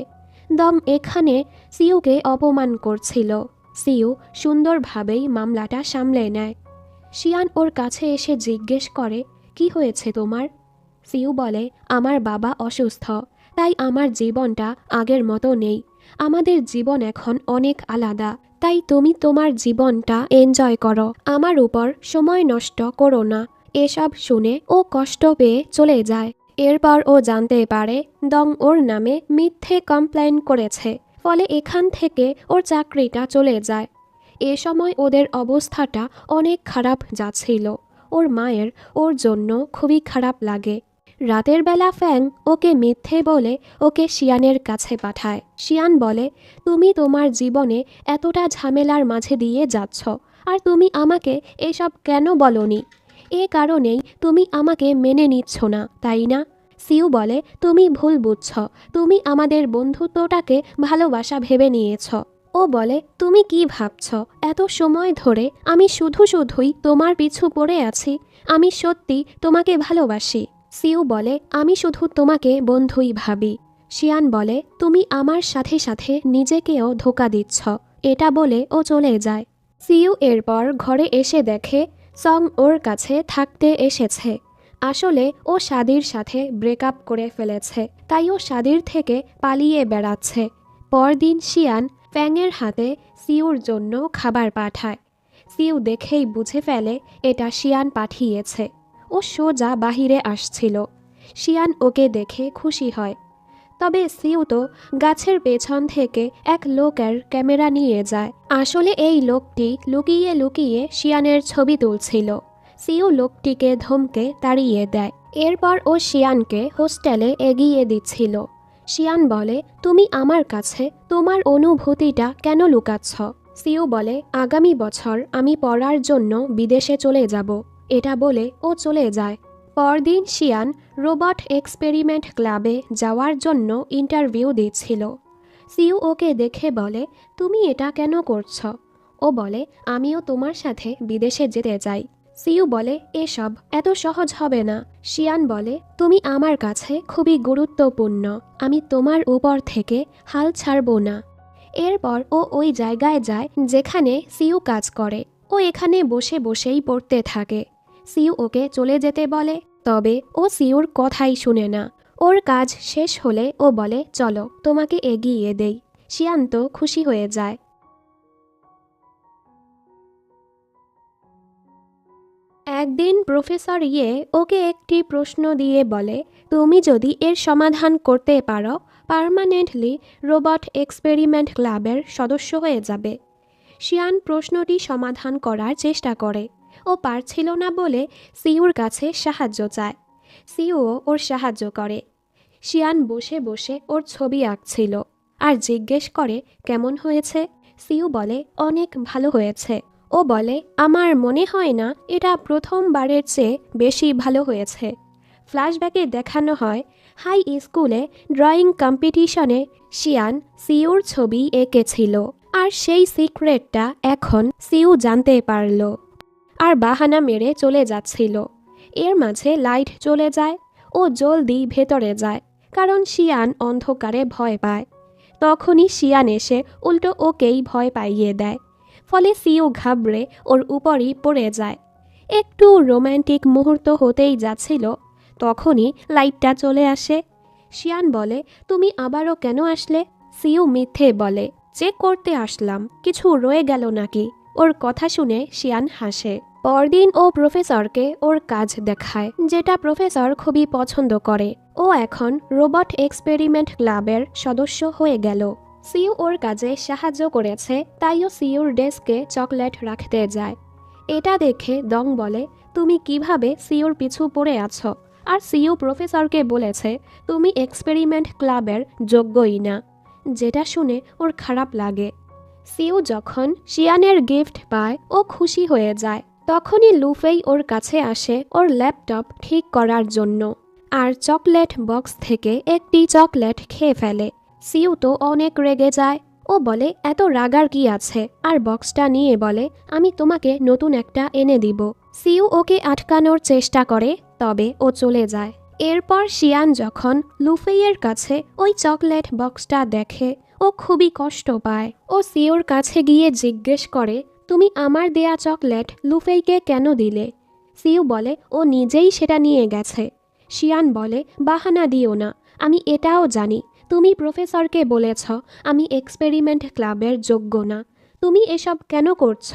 দম এখানে সিউকে অপমান করছিল। সিউ সুন্দরভাবেই মামলাটা সামলে নেয়। শিয়ান ওর কাছে এসে জিজ্ঞেস করে, কি হয়েছে তোমার? সিউ বলে, আমার বাবা অসুস্থ, তাই আমার জীবনটা আগের মতো নেই। আমাদের জীবন এখন অনেক আলাদা, তাই তুমি তোমার জীবনটা এনজয় করো, আমার উপর সময় নষ্ট করো না। এসব শুনে ও কষ্ট পেয়ে চলে যায়। এরপর ও জানতে পারে দং ওর নামে মিথ্যে কমপ্লেন করেছে, ফলে এখান থেকে ওর চাকরিটা চলে যায়। এ সময় ওদের অবস্থাটা অনেক খারাপ যাচ্ছিল। ওর মায়ের ওর জন্য খুবই খারাপ লাগে। রাতের বেলা ফ্যাং ওকে মিথ্যে বলে ওকে শিয়ানের কাছে পাঠায়। শিয়ান বলে, তুমি তোমার জীবনে এতটা ঝামেলার মাঝে দিয়ে যাচ্ছ, আর তুমি আমাকে এসব কেন বলনি? এ কারণেই তুমি আমাকে মেনে নিচ্ছ না, তাই না? সিউ বলে, তুমি ভুল বুঝছ, তুমি আমাদের বন্ধুত্বটাকে ভালোবাসা ভেবে নিয়েছ। ও বলে, তুমি কি ভাবছ? এত সময় ধরে আমি শুধুই তোমার পিছু পড়ে আছি। আমি সত্যি তোমাকে ভালোবাসি। সিউ বলে, আমি শুধু তোমাকে বন্ধুই ভাবি। শিয়ান বলে, তুমি আমার সাথে সাথে নিজেকেও ধোঁকা দিচ্ছ। এটা বলে ও চলে যায়। সিউ এরপর ঘরে এসে দেখে সং ওর কাছে থাকতে এসেছে। আসলে ও শাদির সাথে ব্রেকআপ করে ফেলেছে, তাই ও শাদির থেকে পালিয়ে বেড়াচ্ছে। পরদিন শিয়ান ফ্যাংয়ের হাতে সিউর জন্য খাবার পাঠায়। সিউ দেখেই বুঝে ফেলে এটা শিয়ান পাঠিয়েছে। ও সোজা বাহিরে আসছিল। শিয়ান ওকে দেখে খুশি হয়। তবে সিউ তো গাছের পেছন থেকে এক লোকের ক্যামেরা নিয়ে যায়। আসলে এই লোকটি লুকিয়ে লুকিয়ে শিয়ানের ছবি তুলছিল। সিউ লোকটিকে ধমকে তাড়িয়ে দেয়। এরপর ও শিয়ানকে হোস্টেলে এগিয়ে দিচ্ছিল। শিয়ান বলে, তুমি আমার কাছে তোমার অনুভূতিটা কেন লুকাচ্ছ? সিউ বলে, আগামী বছর আমি পড়ার জন্য বিদেশে চলে যাব। এটা বলে ও চলে যায়। পরদিন শিয়ান রোবট এক্সপেরিমেন্ট ক্লাবে যাওয়ার জন্য ইন্টারভিউ দিচ্ছিল। সিউ ওকে দেখে বলে, তুমি এটা কেন করছ? ও বলে, আমিও তোমার সাথে বিদেশে যেতে চাই। সিউ বলে, এসব এত সহজ হবে না। শিয়ান বলে, তুমি আমার কাছে খুবই গুরুত্বপূর্ণ, আমি তোমার উপর থেকে হাল ছাড়ব না। এরপর ও ওই জায়গায় যায় যেখানে সিউ কাজ করে। ও এখানে বসে বসেই পড়তে থাকে। সিউ ওকে চলে যেতে বলে, তবে ও সিউর কথাই শুনে না। ওর কাজ শেষ হলে ও বলে, চলো তোমাকে এগিয়ে দেই। শিয়ান তো খুশি হয়ে যায়। একদিন প্রফেসর ওকে একটি প্রশ্ন দিয়ে বলে, তুমি যদি এর সমাধান করতে পারো, পার্মানেন্টলি রোবট এক্সপেরিমেন্ট ক্লাবের সদস্য হয়ে যাবে। শিয়ান প্রশ্নটি সমাধান করার চেষ্টা করে। ও পারছিল না বলে সিউর কাছে সাহায্য চায়। সিউও ওর সাহায্য করে। শিয়ান বসে বসে ওর ছবি আঁকছিল আর জিজ্ঞেস করে, কেমন হয়েছে? সিউ বলে, অনেক ভালো হয়েছে। ও বলে, আমার মনে হয় না এটা প্রথমবারের চেয়ে বেশি ভালো হয়েছে। ফ্ল্যাশব্যাকে দেখানো হয় হাই স্কুলে ড্রয়িং কম্পিটিশনে শিয়ান সিউর ছবি এঁকেছিল, আর সেই সিক্রেটটা এখন সিউ জানতে পারল আর বাহানা মেরে চলে যাচ্ছিল। এর মাঝে লাইট চলে যায়। ও জলদি ভেতরে যায়, কারণ শিয়ান অন্ধকারে ভয় পায়। তখনই শিয়ান এসে উল্টো ওকেই ভয় পাইয়ে দেয়। ফলে সিউ ঘাবড়ে ওর উপরই পড়ে যায়। একটু রোম্যান্টিক মুহূর্ত হতেই যাচ্ছিল, তখনই লাইটটা চলে আসে। শিয়ান বলে, তুমি আবারও কেন আসলে? সিউ মিথ্যে বলে, চেক করতে আসলাম, কিছু রয়ে গেল নাকি। ওর কথা শুনে শিয়ান হাসে। পরদিন ও প্রফেসরকে ওর কাজ দেখায়, যেটা প্রফেসর খুবই পছন্দ করে। ও এখন রোবট এক্সপেরিমেন্ট ক্লাবের সদস্য হয়ে গেল। সিউ ওর কাজে সাহায্য করেছে, তাইও সিউর ডেস্কে চকলেট রাখতে যায়। এটা দেখে দং বলে, তুমি কিভাবে সিউর পিছু পড়ে আছো? আর সিউ প্রফেসরকে বলেছে তুমি এক্সপেরিমেন্ট ক্লাবের যোগ্যই না, যেটা শুনে ওর খারাপ লাগে। সিউ যখন শিয়ানের গিফট পায় ও খুশি হয়ে যায়। তখনই লুফেই ওর কাছে আসে ওর ল্যাপটপ ঠিক করার জন্য, আর চকলেট বক্স থেকে একটি চকলেট খেয়ে ফেলে। সিউ তো অনেক রেগে যায়। ও বলে, এত রাগার কি আছে? আর বক্সটা নিয়ে বলে, আমি তোমাকে নতুন একটা এনে দিব। সিউ ওকে আটকানোর চেষ্টা করে, তবে ও চলে যায়। এরপর শিয়ান যখন লুফেইয়ের কাছে ওই চকলেট বক্সটা দেখে, ও খুবই কষ্ট পায়। ও সিউর কাছে গিয়ে জিজ্ঞেস করে, তুমি আমার দেয়া চকলেট লুফেইকে কেন দিলে? সিউ বলে, ও নিজেই সেটা নিয়ে গেছে। শিয়ান বলে, বাহানা দিও না, আমি এটাও জানি তুমি প্রফেসরকে বলেছ আমি এক্সপেরিমেন্ট ক্লাবের যোগ্য না। তুমি এসব কেন করছ?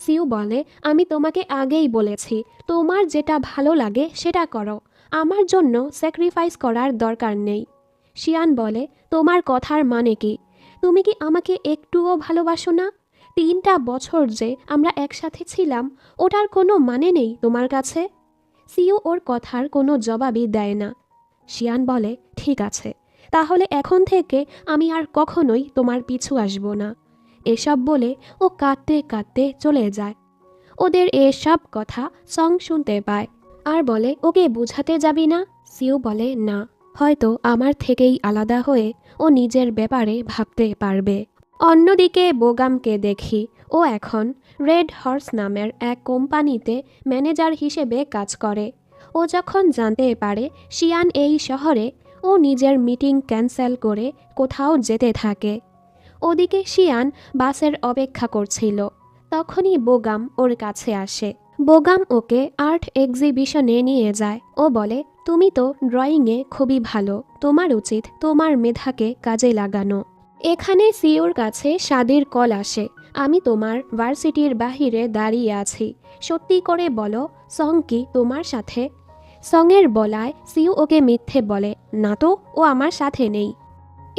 সিউ বলে, আমি তোমাকে আগেই বলেছি তোমার যেটা ভালো লাগে সেটা করো, আমার জন্য স্যাক্রিফাইস করার দরকার নেই। শিয়ান বলে, তোমার কথার মানে কি? তুমি কি আমাকে একটুও ভালোবাসো না? 3টা বছর যে আমরা একসাথে ছিলাম, ওটার কোনো মানে নেই তোমার কাছে? সিউ ওর কথার কোনো জবাবই দেয় না। শিয়ান বলে, ঠিক আছে, তাহলে এখন থেকে আমি আর কখনোই তোমার পিছু আসব না। এসব বলে ও কাঁদতে কাঁদতে চলে যায়। ওদের এসব কথা সং শুনতে পায় আর বলে, ওকে বুঝাতে যাবি না? সিউ বলে, না, হয়তো আমার থেকেই আলাদা হয়ে ও নিজের ব্যাপারে ভাবতে পারবে। অন্যদিকে বোগামকে দেখি, ও এখন রেড হর্স নামের এক কোম্পানিতে ম্যানেজার হিসেবে কাজ করে। ও যখন জানতে পারে শিয়ান এই শহরে, ও নিজের মিটিং ক্যান্সেল করে কোথাও যেতে থাকে। ওদিকে শিয়ান বাসের অপেক্ষা করছিল। তখনই বোগাম ওর কাছে আসে। বোগাম ওকে আর্ট এক্সিবিশনে নিয়ে যায়। ও বলে, তুমি তো ড্রয়িংয়ে খুবই ভালো, তোমার উচিত তোমার মেধাকে কাজে লাগানো। এখানে সিওর কাছে শাদির কল আসে। আমি তোমার ভার্সিটির বাহিরে দাঁড়িয়ে আছি, সত্যি করে বলো সং কি তোমার সাথে? সঙের বলায় সিউ ওকে মিথ্যে বলে, না তো, ও আমার সাথে নেই।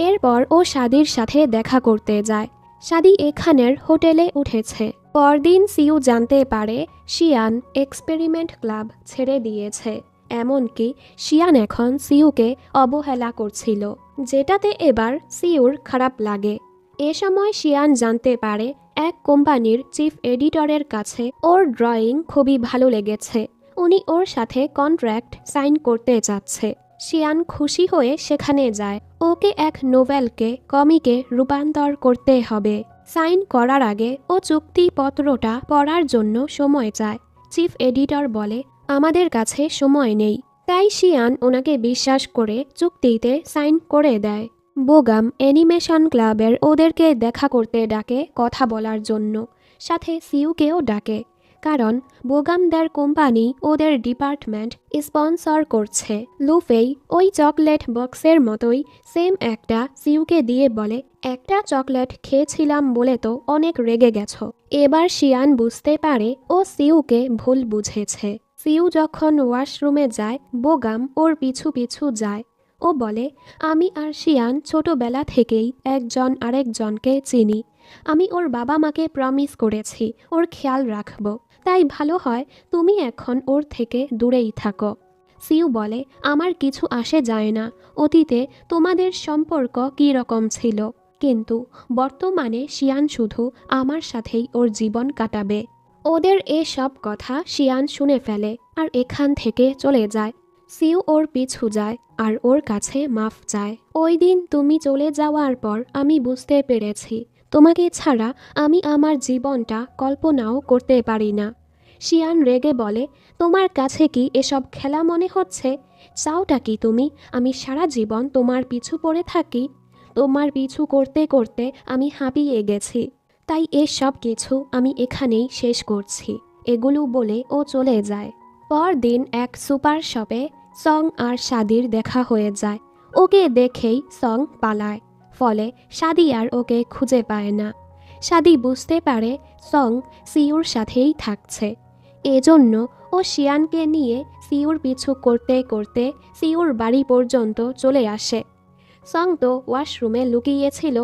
এরপর ও শাদির সাথে দেখা করতে যায়। শাদি এখানের হোটেলে উঠেছে। পরদিন সিউ জানতে পারে শিয়ান এক্সপেরিমেন্ট ক্লাব ছেড়ে দিয়েছে। এমনকি শিয়ান এখন সিউকে অবহেলা করছিল, যেটাতে এবার সিউর খারাপ লাগে। এ সময় শিয়ান জানতে পারে এক কোম্পানির চিফ এডিটরের কাছে ওর ড্রয়িং খুবই ভালো লেগেছে। উনি ওর সাথে কন্ট্রাক্ট সাইন করতে যাচ্ছে। শিয়ান খুশি হয়ে সেখানে যায়। ওকে এক নোভেলকে কমিকে রূপান্তর করতে হবে। সাইন করার আগে ও চুক্তিপত্রটা পড়ার জন্য সময় চায়। চিফ এডিটর বলে, আমাদের কাছে সময় নেই। তাই শিয়ান ওনাকে বিশ্বাস করে চুক্তিতে সাইন করে দেয়। বোগাম অ্যানিমেশন ক্লাবের ওদেরকে দেখা করতে ডাকে কথা বলার জন্য, সাথে সিউকেও ডাকে, কারণ বোগামদের কোম্পানি ওদের ডিপার্টমেন্ট স্পন্সর করছে। লুফেই ওই চকলেট বক্সের মতোই সেম একটা সিউকে দিয়ে বলে, একটা চকলেট খেয়েছিলাম বলে তো অনেক রেগে গেছো। এবার শিয়ান বুঝতে পারে ও সিউকে ভুল বুঝেছে। সিউ যখন ওয়াশরুমে যায়, বোগাম ওর পিছু পিছু যায়। ও বলে, আমি আর শিয়ান ছোটবেলা থেকেই একজন আরেকজনকে চিনি। আমি ওর বাবা মাকে প্রমিস করেছি ওর খেয়াল রাখবো, তাই ভালো হয় তুমি এখন ওর থেকে দূরেই থাকো। সিউ বলে, আমার কিছু আসে যায় না অতীতে তোমাদের সম্পর্ক কী রকম ছিল, কিন্তু বর্তমানে শিয়ান শুধু আমার সাথেই ওর জীবন কাটাবে। ওদের এসব কথা শিয়ান শুনে ফেলে আর এখান থেকে চলে যায়। সিউ ওর পিছু যায় আর ওর কাছে মাফ চায়। ওই দিন তুমি চলে যাওয়ার পর আমি বুঝতে পেরেছি তোমাকে ছাড়া আমি আমার জীবনটা কল্পনাও করতে পারি না। শিয়ান রেগে বলে, তোমার কাছে কি এসব খেলা মনে হচ্ছে? চাওটা কি তুমি আমি সারা জীবন তোমার পিছু পড়ে থাকি? তোমার পিছু করতে করতে আমি হাঁপিয়ে গেছি, তাই এসব কিছু আমি এখানেই শেষ করছি, এগুলো বলে ও চলে যায়। পরদিন এক সুপার শপে সং আর শাদির দেখা হয়ে যায়। ওকে দেখেই সং পালায়, ফলে শাদি আর ওকে খুঁজে পায় না। শাদি বুঝতে পারে সং সিউর সাথেই থাকছে, এজন্য ও শিয়ানকে নিয়ে সিউর পিছু করতে করতে সিউর বাড়ি পর্যন্ত চলে আসে। সং তো ওয়াশরুমে লুকিয়েছিল,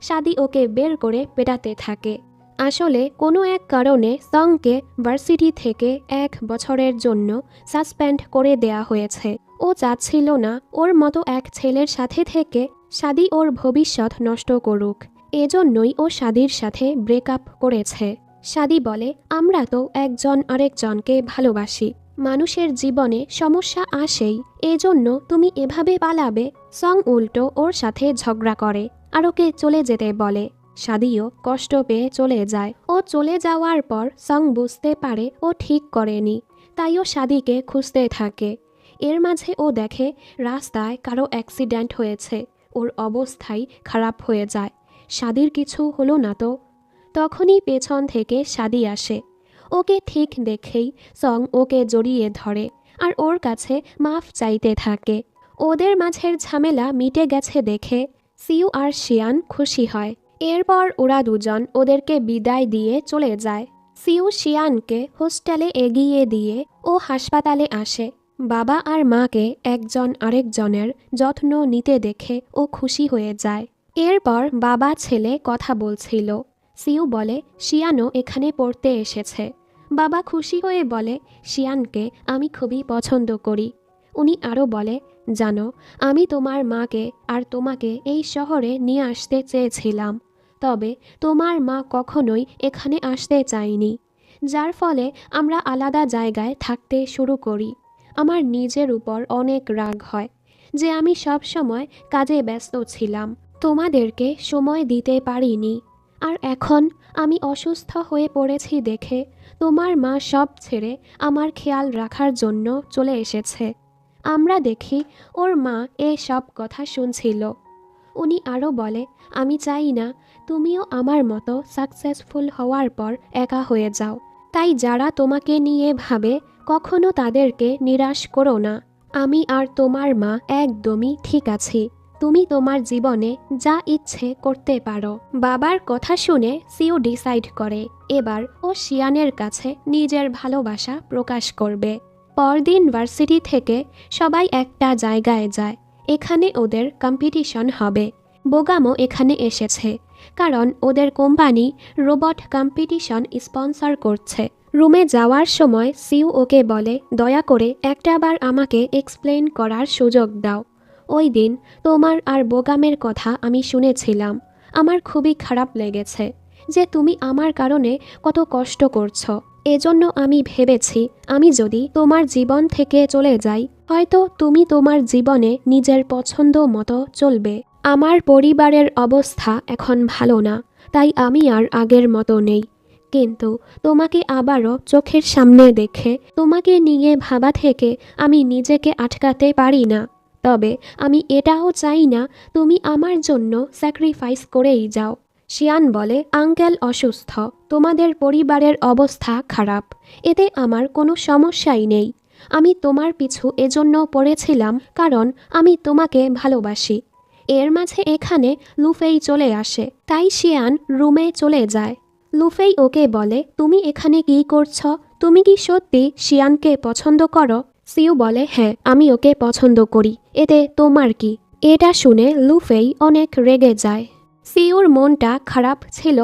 শাদি ওকে বের করে পেটাতে থাকে। আসলে কোনো এক কারণে সংকে ভার্সিটি থেকে 1 বছরের জন্য সাসপেন্ড করে দেয়া হয়েছে। ও চাচ্ছিল না ওর মতো এক ছেলের সাথে থেকে শাদি ওর ভবিষ্যৎ নষ্ট করুক, এজন্যই ও শাদির সাথে ব্রেকআপ করেছে। শাদি বলে, আমরা তো একজন আরেকজনকে ভালোবাসি, মানুষের জীবনে সমস্যা আসেই, এজন্য তুমি এভাবে পালাবে। সং উল্টো ওর সাথে ঝগড়া করে আর ওকে চলে যেতে বলে। শাদিও কষ্ট পেয়ে চলে যায়। ও চলে যাওয়ার পর সং বুঝতে পারে ও ঠিক করেনি, তাই ও শাদিকে খুঁজতে থাকে। এর মাঝে ও দেখে রাস্তায় কারো অ্যাক্সিডেন্ট হয়েছে, ওর অবস্থাই খারাপ হয়ে যায়। শাদির কিছু হলো না তো? তখনই পেছন থেকে শাদি আসে। ওকে ঠিক দেখেই সং ওকে জড়িয়ে ধরে আর ওর কাছে মাফ চাইতে থাকে। ওদের মাঝের ঝামেলা মিটে গেছে দেখে সিউ আর শিয়ান খুশি হয়। এরপর ওরা দুজন ওদেরকে বিদায় দিয়ে চলে যায়। সিউ শিয়ানকে হোস্টেলে এগিয়ে দিয়ে ও হাসপাতালে আসে। বাবা আর মাকে একজন আরেকজনের যত্ন নিতে দেখে ও খুশি হয়ে যায়। এরপর বাবা ছেলে কথা বলছিল। সিউ বলে, শিয়ানও এখানে পড়তে এসেছে। বাবা খুশি হয়ে বলে, শিয়ানকে আমি খুবই পছন্দ করি। উনি আরও বলে, জানো, আমি তোমার মাকে আর তোমাকে এই শহরে নিয়ে আসতে চেয়েছিলাম, তবে তোমার মা কখনোই এখানে আসতে চায়নি, যার ফলে আমরা আলাদা জায়গায় থাকতে শুরু করি। আমার নিজের উপর অনেক রাগ হয় যে আমি সব সময় কাজে ব্যস্ত ছিলাম, তোমাদেরকে সময় দিতে পারিনি। আর এখন আমি অসুস্থ হয়ে পড়েছি দেখে তোমার মা সব ছেড়ে আমার খেয়াল রাখার জন্য চলে এসেছে। আমরা দেখি ওর মা সব কথা শুনছিল। উনি আরও বলে, আমি চাই না তুমিও আমার মতো সাকসেসফুল হওয়ার পর একা হয়ে যাও, তাই যারা তোমাকে নিয়ে ভাবে কখনো তাদেরকে নিরাশ করো না। আমি আর তোমার মা একদমই ঠিক আছি, তুমি তোমার জীবনে যা ইচ্ছে করতে পারো। বাবার কথা শুনে সিউ ডিসাইড করে এবার ও শিয়ানের কাছে নিজের ভালোবাসা প্রকাশ করবে। পরদিন ভার্সিটি থেকে সবাই একটা জায়গায় যায়, এখানে ওদের কম্পিটিশন হবে। বোগামও এখানে এসেছে, কারণ ওদের কোম্পানি রোবট কম্পিটিশন স্পন্সর করছে। রুমে যাওয়ার সময় সিউ ওকে বলে, দয়া করে একটাবার আমাকে এক্সপ্লেন করার সুযোগ দাও। ওই দিন তোমার আর বোগামের কথা আমি শুনেছিলাম, আমার খুবই খারাপ লেগেছে যে তুমি আমার কারণে কত কষ্ট করছো। এজন্য আমি ভেবেছি আমি যদি তোমার জীবন থেকে চলে যাই, হয়তো তুমি তোমার জীবনে নিজের পছন্দ মতো চলবে। আমার পরিবারের অবস্থা এখন ভালো না, তাই আমি আর আগের মতো নেই, কিন্তু তোমাকে আবারও চোখের সামনে দেখে তোমাকে নিয়ে ভাবা থেকে আমি নিজেকে আটকাতে পারি না। তবে আমি এটাও চাই না তুমি আমার জন্য স্যাক্রিফাইস করেই যাও। শিয়ান বলে, আঙ্কেল অসুস্থ, তোমাদের পরিবারের অবস্থা খারাপ, এতে আমার কোনো সমস্যাই নেই। আমি তোমার পিছু এজন্য পড়েছিলাম কারণ আমি তোমাকে ভালোবাসি। এর মাঝে এখানে লুফেই চলে আসে, তাই শিয়ান রুমে চলে যায়। লুফেই ওকে বলে, তুমি এখানে কি করছো? তুমি কি সত্যি শিয়ানকে পছন্দ করো? সিউ বলে, হ্যাঁ, আমি ওকে পছন্দ করি, এতে তোমার কি? এটা শুনে লুফেই অনেক রেগে যায়। সিউর মনটা খারাপ ছিল,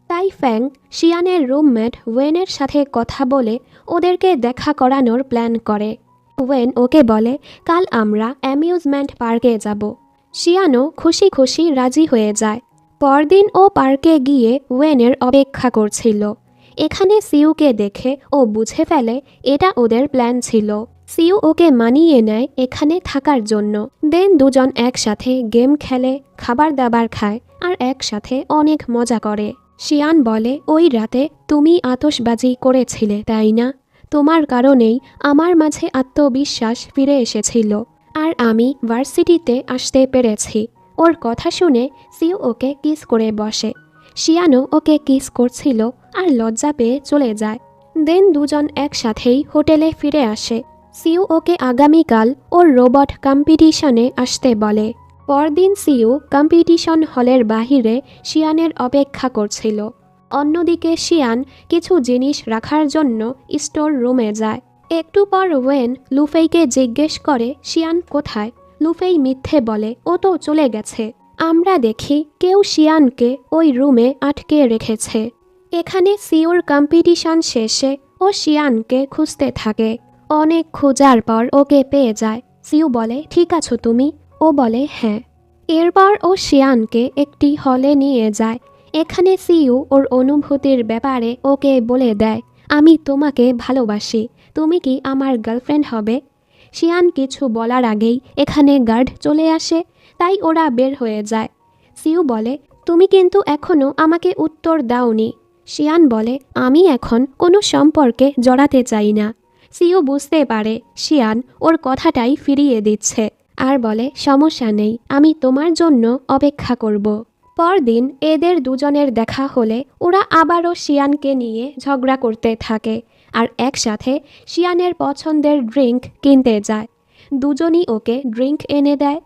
তাই ফ্যাং শিয়ানের রুমমেট ওয়েনের সাথে কথা বলে ওদেরকে দেখা করানোর প্ল্যান করে। ওয়েন ওকে বলে, কাল আমরা অ্যামিউজমেন্ট পার্কে যাব। শিয়ানও খুশি খুশি রাজি হয়ে যায়। পরদিন ও পার্কে গিয়ে ওয়েনের অপেক্ষা করছিল। এখানে সিউকে দেখে ও বুঝে ফেলে এটা ওদের প্ল্যান ছিল। সিউ ওকে মানিয়ে নেয় এখানে থাকার জন্য। দেন দুজন একসাথে গেম খেলে, খাবার দাবার খায় আর একসাথে অনেক মজা করে। শিয়ান বলে, ওই রাতে তুমি আতশবাজি করেছিলে তাই না? তোমার কারণেই আমার মাঝে আত্মবিশ্বাস ফিরে এসেছিল আর আমি ভার্সিটিতে আসতে পেরেছি। ওর কথা শুনে সিউ ওকে কিস করে বসে। শিয়ানও ওকে কিস করছিল আর লজ্জা পেয়ে চলে যায়। দেন দুজন একসাথেই হোটেলে ফিরে আসে। সিউ ওকে আগামীকাল ওর রোবট কম্পিটিশনে আসতে বলে। পরদিন সিউ কম্পিটিশন হলের বাহিরে শিয়ানের অপেক্ষা করছিল। অন্যদিকে শিয়ান কিছু জিনিস রাখার জন্য স্টোর রুমে যায়। একটু পর ওয়েন লুফেইকে জিজ্ঞেস করে শিয়ান কোথায়। লুফেই মিথ্যে বলে ও তো চলে গেছে। আমরা দেখি কেউ শিয়ানকে ওই রুমে আটকে রেখেছে। এখানে সিউর কম্পিটিশন শেষে ও শিয়ানকে খুঁজতে থাকে। অনেক খোঁজার পর ওকে পেয়ে যায়। সিউ বলে ঠিক আছো তুমি? ও বলে হ্যাঁ। এরপর ও শিয়ানকে একটি হলে নিয়ে যায়। এখানে সিউ ওর অনুভূতির ব্যাপারে ওকে বলে দেয়, আমি তোমাকে ভালোবাসি, তুমি কি আমার গার্লফ্রেন্ড হবে? শিয়ান কিছু বলার আগেই এখানে গার্ড চলে আসে, তাই ওরা বের হয়ে যায়। সিউ বলে তুমি কিন্তু এখনও আমাকে উত্তর দাওনি। শিয়ান বলে আমি এখন কোনো সম্পর্কে জড়াতে চাই না। সিউ বুঝতে পারে শিয়ান ওর কথাটাই ফিরিয়ে দিচ্ছে আর বলে সমস্যা নেই, আমি তোমার জন্য অপেক্ষা করব। পরদিন এদের দুজনের দেখা হলে ওরা আবারও শিয়ানকে নিয়ে ঝগড়া করতে থাকে আর একসাথে শিয়ানের পছন্দের ড্রিঙ্ক কিনতে যায়। দুজনই ওকে ড্রিঙ্ক এনে দেয়।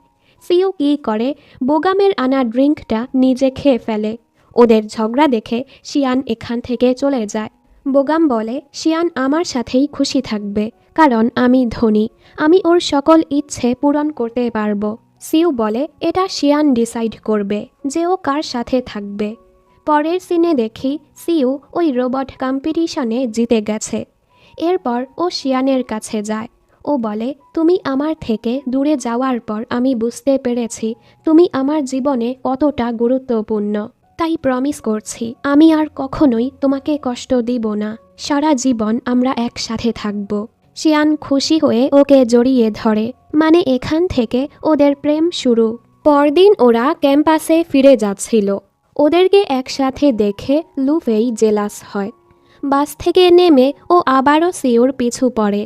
সিউ কী করে, বোগামের আনা ড্রিঙ্কটা নিজে খেয়ে ফেলে। ওদের ঝগড়া দেখে শিয়ান এখান থেকে চলে যায়। বোগাম বলে শিয়ান আমার সাথেই খুশি থাকবে, কারণ আমি ধনী, আমি ওর সকল ইচ্ছে পূরণ করতে পারবো। সিউ বলে এটা শিয়ান ডিসাইড করবে যে ও কার সাথে থাকবে। পরের সিনে দেখি সিউ ওই রোবট কম্পিটিশনে জিতে গেছে। এরপর ও শিয়ানের কাছে যায়। ও বলে তুমি আমার থেকে দূরে যাওয়ার পর আমি বুঝতে পেরেছি তুমি আমার জীবনে কতটা গুরুত্বপূর্ণ। তাই প্রমিস করছি আমি আর কখনোই তোমাকে কষ্ট দিব না, সারা জীবন আমরা একসাথে থাকব। শিয়ান খুশি হয়ে ওকে জড়িয়ে ধরে, মানে এখান থেকে ওদের প্রেম শুরু। পরদিন ওরা ক্যাম্পাসে ফিরে যাচ্ছিল। ওদেরকে একসাথে দেখে লুফেই জেলাস হয়। বাস থেকে নেমে ও আবারও সিউর পিছু পড়ে।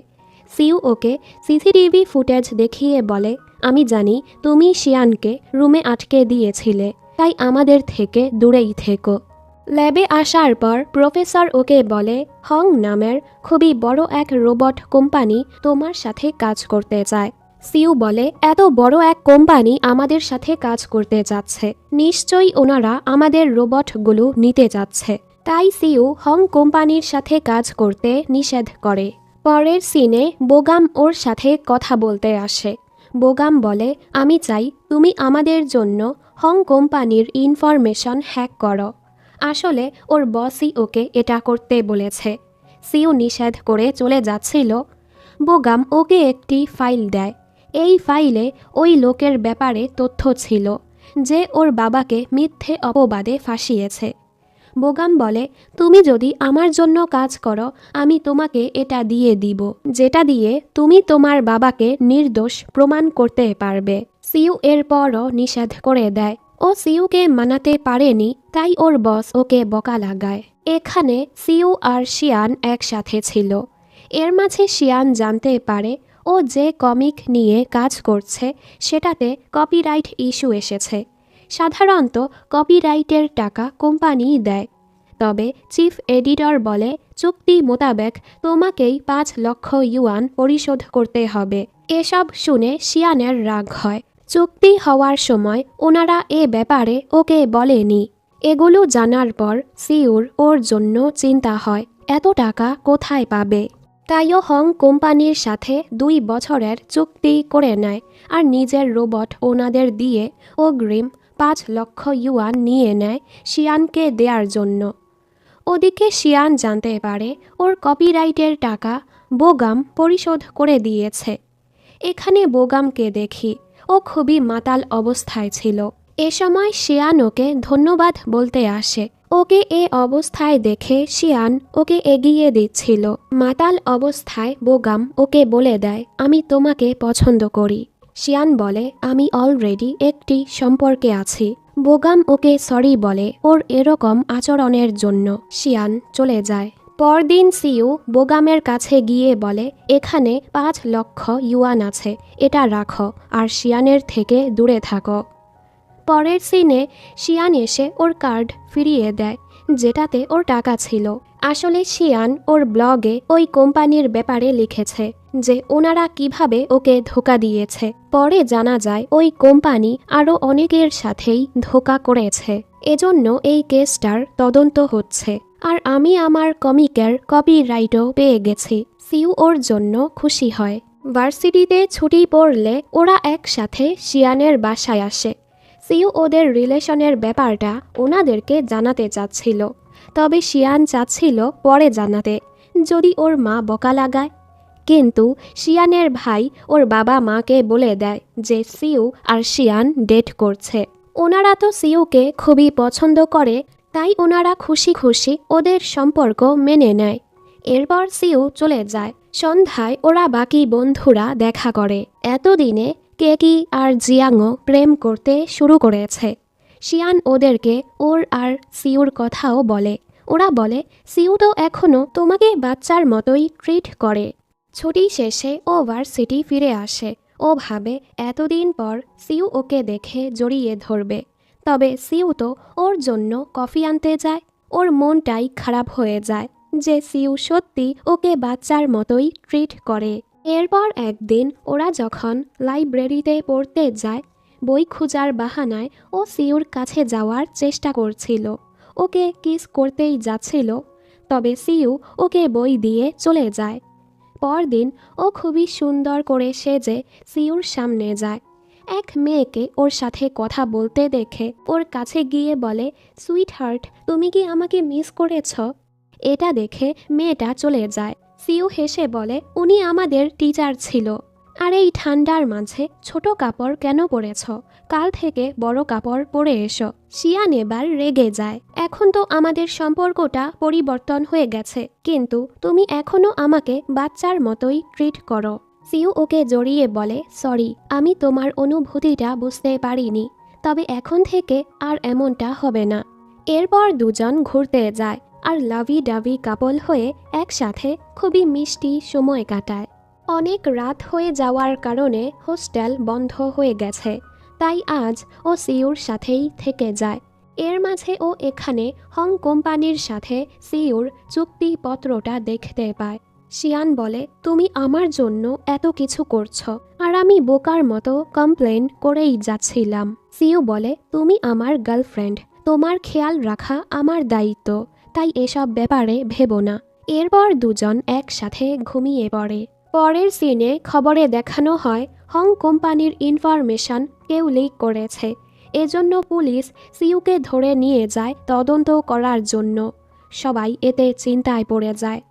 সিউ ওকে সিসিটিভি ফুটেজ দেখিয়ে বলে আমি জানি তুমি শিয়ানকে রুমে আটকে দিয়েছিলে, তাই আমাদের থেকে দূরেই থেকো। ল্যাবে আসার পর প্রফেসর ওকে বলে হং নামের খুবই বড় এক রোবট কোম্পানি তোমার সাথে কাজ করতে চায়। সিউ বলে এত বড় এক কোম্পানি আমাদের সাথে কাজ করতে যাচ্ছে, নিশ্চয়ই ওনারা আমাদের রোবটগুলো নিতে যাচ্ছে। তাই সিউ হং কোম্পানির সাথে কাজ করতে নিষেধ করে। পরের সিনে বোগাম ওর সাথে কথা বলতে আসে। বোগাম বলে আমি চাই তুমি আমাদের জন্য হং কোম্পানির ইনফরমেশন হ্যাক করো। আসলে ওর বসই ওকে এটা করতে বলেছে। সিউ নিষেধ করে চলে যাচ্ছিল। বোগাম ওকে একটি ফাইল দেয়। এই ফাইলে ওই লোকের ব্যাপারে তথ্য ছিল যে ওর বাবাকে মিথ্যে অপবাদে ফাঁসিয়েছে। বোগাম বলে তুমি যদি আমার জন্য কাজ করো আমি তোমাকে এটা দিয়ে দিব, যেটা দিয়ে তুমি তোমার বাবাকে নির্দোষ প্রমাণ করতে পারবে। সিউ এরপরও নিষেধ করে দেয়। ও সিউকে মানাতে পারেনি, তাই ওর বস ওকে বকা লাগায়। এখানে সিউ আর শিয়ান একসাথে ছিল। এর মাঝে শিয়ান জানতে পারে ও যে কমিক নিয়ে কাজ করছে সেটাতে কপিরাইট ইস্যু এসেছে। সাধারণত কপিরাইটের টাকা কোম্পানিই দেয়, তবে চিফ এডিটর বলে চুক্তি মোতাবেক তোমাকেই 5 লক্ষ ইউয়ান পরিশোধ করতে হবে। এসব শুনে শিয়ানের রাগ হয়। চুক্তি হওয়ার সময় ওনারা এ ব্যাপারে ওকে বলেনি। এগুলো জানার পর সিউর ওর জন্য চিন্তা হয় এত টাকা কোথায় পাবে। তাইও হং কোম্পানির সাথে 2 বছরের চুক্তি করে নেয় আর নিজের রোবট ওনাদের দিয়ে অগ্রিম 5 লক্ষ ইউয়ান নিয়ে নেয় শিয়ানকে দেওয়ার জন্য। ওদিকে শিয়ান জানতে পারে ওর কপিরাইটের টাকা বোগাম পরিশোধ করে দিয়েছে। এখানে বোগামকে দেখি, ও খুবই মাতাল অবস্থায় ছিল। এ সময় শিয়ান ওকে ধন্যবাদ বলতে আসে। ওকে এ অবস্থায় দেখে শিয়ান ওকে এগিয়ে দিচ্ছিল। মাতাল অবস্থায় বোগাম ওকে বলে দেয় আমি তোমাকে পছন্দ করি। শিয়ান বলে আমি অলরেডি একটি সম্পর্কে আছি। বোগাম ওকে সরি বলে ওর এরকম আচরণের জন্য। শিয়ান চলে যায়। পরদিন সিউ বোগামের কাছে গিয়ে বলে এখানে 5 লক্ষ ইউয়ান আছে, এটা রাখো আর শিয়ানের থেকে দূরে থাকো। পরের সিনে শিয়ান এসে ওর কার্ড ফিরিয়ে দেয়, যেটাতে ওর টাকা ছিল। আসলে শিয়ান ওর ব্লগে ওই কোম্পানির ব্যাপারে লিখেছে যে ওনারা কিভাবে ওকে ধোঁকা দিয়েছে। পরে জানা যায় ওই কোম্পানি আরও অনেকের সাথেই ধোঁকা করেছে। এজন্য এই কেসটার তদন্ত হচ্ছে। আর আমি আমার কমিকের কপিরাইটও পেয়ে গেছি। সিউ ওর জন্য খুশি হয়। ভার্সিটিতে ছুটি পড়লে ওরা একসাথে শিয়ানের বাসায় আসে। সিউ ওদের রিলেশনের ব্যাপারটা ওনাদেরকে জানাতে চাচ্ছিল, তবে শিয়ান চাচ্ছিল পরে জানাতে, যদি ওর মা বকা লাগায়। কিন্তু শিয়ানের ভাই ওর বাবা মাকে বলে দেয় যে সিউ আর শিয়ান ডেট করছে। ওনারা তো সিউকে খুবই পছন্দ করে, তাই ওনারা খুশি খুশি ওদের সম্পর্ক মেনে নেয়। এরপর সিউ চলে যায়। সন্ধ্যায় ওরা বাকি বন্ধুরা দেখা করে। এতদিনে কেকি আর জিয়াংও প্রেম করতে শুরু করেছে। শিয়ান ওদেরকে ওর আর সিউর কথাও বলে। ওরা বলে সিউ তো এখনও তোমাকে বাচ্চার মতোই ট্রিট করে। ছুটি শেষে ও ভার্সিটি ফিরে আসে। ও ভাবে এতদিন পর সিউ ওকে দেখে জড়িয়ে ধরবে, তবে সিউ তো ওর জন্য কফি আনতে যায়। ওর মনটাই খারাপ হয়ে যায় যে সিউ সত্যি ওকে বাচ্চার মতোই ট্রিট করে। এরপর একদিন ওরা যখন লাইব্রেরিতে পড়তে যায়, বই খোঁজার বাহানায় ও সিউর কাছে যাওয়ার চেষ্টা করছিল। ওকে কিস করতেই যাচ্ছিল, তবে সিউ ওকে বই দিয়ে চলে যায়। পরদিন ও খুবই সুন্দর করে সেজে সিউর সামনে যায়। এক মেয়েকে ওর সাথে কথা বলতে দেখে ওর কাছে গিয়ে বলে, সুইট হার্ট, তুমি কি আমাকে মিস করেছ? এটা দেখে মেয়েটা চলে যায়। সিউ হেসে বলে, উনি আমাদের টিচার ছিল। আর এই ঠান্ডার মাঝে ছোট কাপড় কেন পরেছ? কাল থেকে বড় কাপড় পরে এসো। শিয়ান এবার রেগে যায়। এখন তো আমাদের সম্পর্কটা পরিবর্তন হয়ে গেছে, কিন্তু তুমি এখনো আমাকে বাচ্চার মতোই ট্রিট করো। সিউ ওকে জড়িয়ে বলে, সরি, আমি তোমার অনুভূতিটা বুঝতে পারিনি, তবে এখন থেকে আর এমনটা হবে না। এরপর দুজন ঘুরতে যায় আর লাভি ডাভি কাপল হয়ে একসাথে খুবই মিষ্টি সময় কাটায়। অনেক রাত হয়ে যাওয়ার কারণে হোস্টেল বন্ধ হয়ে গেছে, তাই আজ ও সিউর সাথেই থেকে যায়। এর মাঝে ও এখানে হং কোম্পানির সাথে সিউর চুক্তিপত্রটা দেখতে পায়। শিয়ান বলে, তুমি আমার জন্য এত কিছু করছো, আর আমি বোকার মতো কমপ্লেন করেই যাচ্ছিলাম। সিউ বলে, তুমি আমার গার্লফ্রেন্ড, তোমার খেয়াল রাখা আমার দায়িত্ব, তাই এসব ব্যাপারে ভেবো না। এরপর দুজন একসাথে ঘুমিয়ে পড়ে। পরের সিনে খবরে দেখানো হয় হং কোম্পানির ইনফরমেশন কেউ লিক করেছে। এজন্য পুলিশ সিউকে ধরে নিয়ে যায় তদন্ত করার জন্য। সবাই এতে চিন্তায় পড়ে যায়।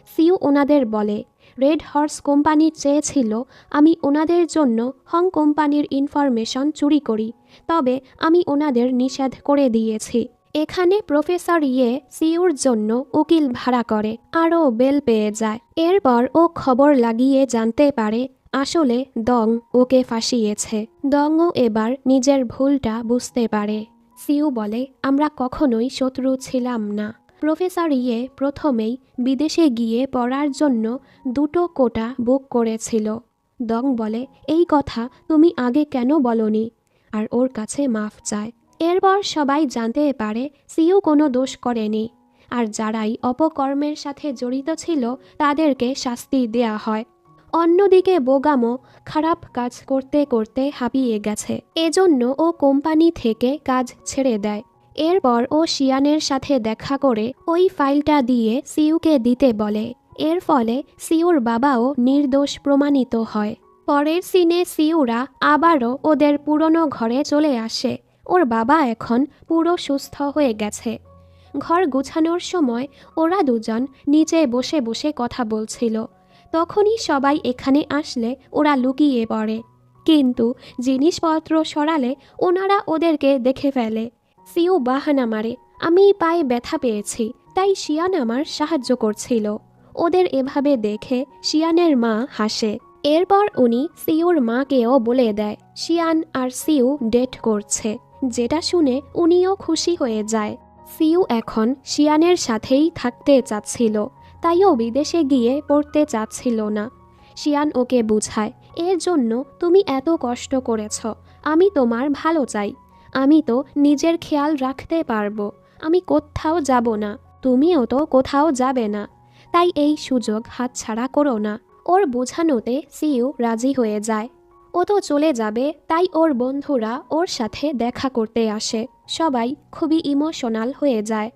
সিউ ওনাদের বলে, রেড হর্স কোম্পানি চেয়েছিল আমি ওনাদের জন্য হং কোম্পানির ইনফরমেশন চুরি করি, তবে আমি ওনাদের নিষেধ করে দিয়েছি। এখানে প্রফেসর ইয়ে সিউর জন্য উকিল ভাড়া করে, আরও বেল পেয়ে যায়। এরপর ও খবর লাগিয়ে জানতে পারে আসলে দং ওকে ফাঁসিয়েছে। দংও এবার নিজের ভুলটা বুঝতে পারে। সিউ বলে, আমরা কখনোই শত্রু ছিলাম না। প্রফেসর ইয়ে প্রথমেই বিদেশে গিয়ে পড়ার জন্য 2টো কোটা বুক করেছিল। দং বলে, এই কথা তুমি আগে কেন বলনি, আর ওর কাছে মাফ চায়। এরপর সবাই জানতে পারে সিউ কোনো দোষ করেনি, আর যারাই অপকর্মের সাথে জড়িত ছিল তাদেরকে শাস্তি দেয়া হয়। অন্যদিকে বোগামো খারাপ কাজ করতে করতে হাঁপিয়ে গেছে, এজন্য ও কোম্পানি থেকে কাজ ছেড়ে দেয়। এরপর ও শিয়ানের সাথে দেখা করে ওই ফাইলটা দিয়ে সিউকে দিতে বলে। এর ফলে সিউর বাবাও নির্দোষ প্রমাণিত হয়। পরের সিনে সিউরা আবারও ওদের পুরনো ঘরে চলে আসে। ওর বাবা এখন পুরো সুস্থ হয়ে গেছে। ঘর গুছানোর সময় ওরা দুজন নিচে বসে বসে কথা বলছিল। তখনই সবাই এখানে আসলে ওরা লুকিয়ে পড়ে, কিন্তু জিনিসপত্র সরালে ওনারা ওদেরকে দেখে ফেলে। সিউ বাহানা মারে, আমি পায়ে ব্যথা পেয়েছি, তাই শিয়ান আমার সাহায্য করছিল। ওদের এভাবে দেখে শিয়ানের মা হাসে। এরপর উনি সিউর মাকেও বলে দেয় শিয়ান আর সিউ ডেট করছে, যেটা শুনে উনিও খুশি হয়ে যায়। সিউ এখন শিয়ানের সাথেই থাকতে চাচ্ছিল, তাইও বিদেশে গিয়ে পড়তে চাচ্ছিল না। শিয়ান ওকে বুঝায়, এর জন্য তুমি এত কষ্ট করেছ, আমি তোমার ভালো চাই। আমি তো নিজের খেয়াল রাখতে পারবো, আমি কোথাও যাব না, তুমিও তো কোথাও যাবে না, তাই এই সুযোগ হাতছাড়া করো না। ওর বোঝানোতে সিইউ রাজি হয়ে যায়। ও তো চলে যাবে, তাই ওর বন্ধুরা ওর সাথে দেখা করতে আসে। সবাই খুবই ইমোশনাল হয়ে যায়।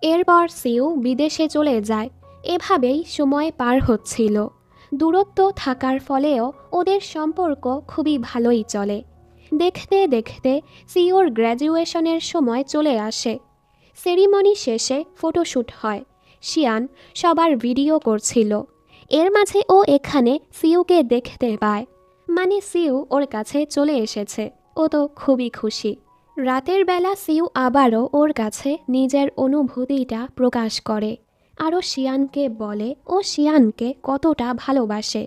এরপর সিইউ বিদেশে চলে যায়। এভাবেই সময় পার হচ্ছিল। দূরত্ব থাকার ফলেও ওদের সম্পর্ক খুবই ভালোই চলে। দেখতে দেখতে সিইউর গ্র্যাজুয়েশনের সময় চলে আসে। সেরিমনি শেষে ফটোশ্যুট হয়। শিয়ান সবার ভিডিও করছিল। এর মাঝে ও এখানে সিইউকে দেখতে পায়। মানে সিইউ ওর কাছে চলে এসেছে। ও তো খুবই খুশি। রাতের বেলা সিইউ আবারও ওর কাছে নিজের অনুভূতিটা প্রকাশ করে। আরও শিয়ানকে বলে ও শিয়ানকে কতটা ভালোবাসে।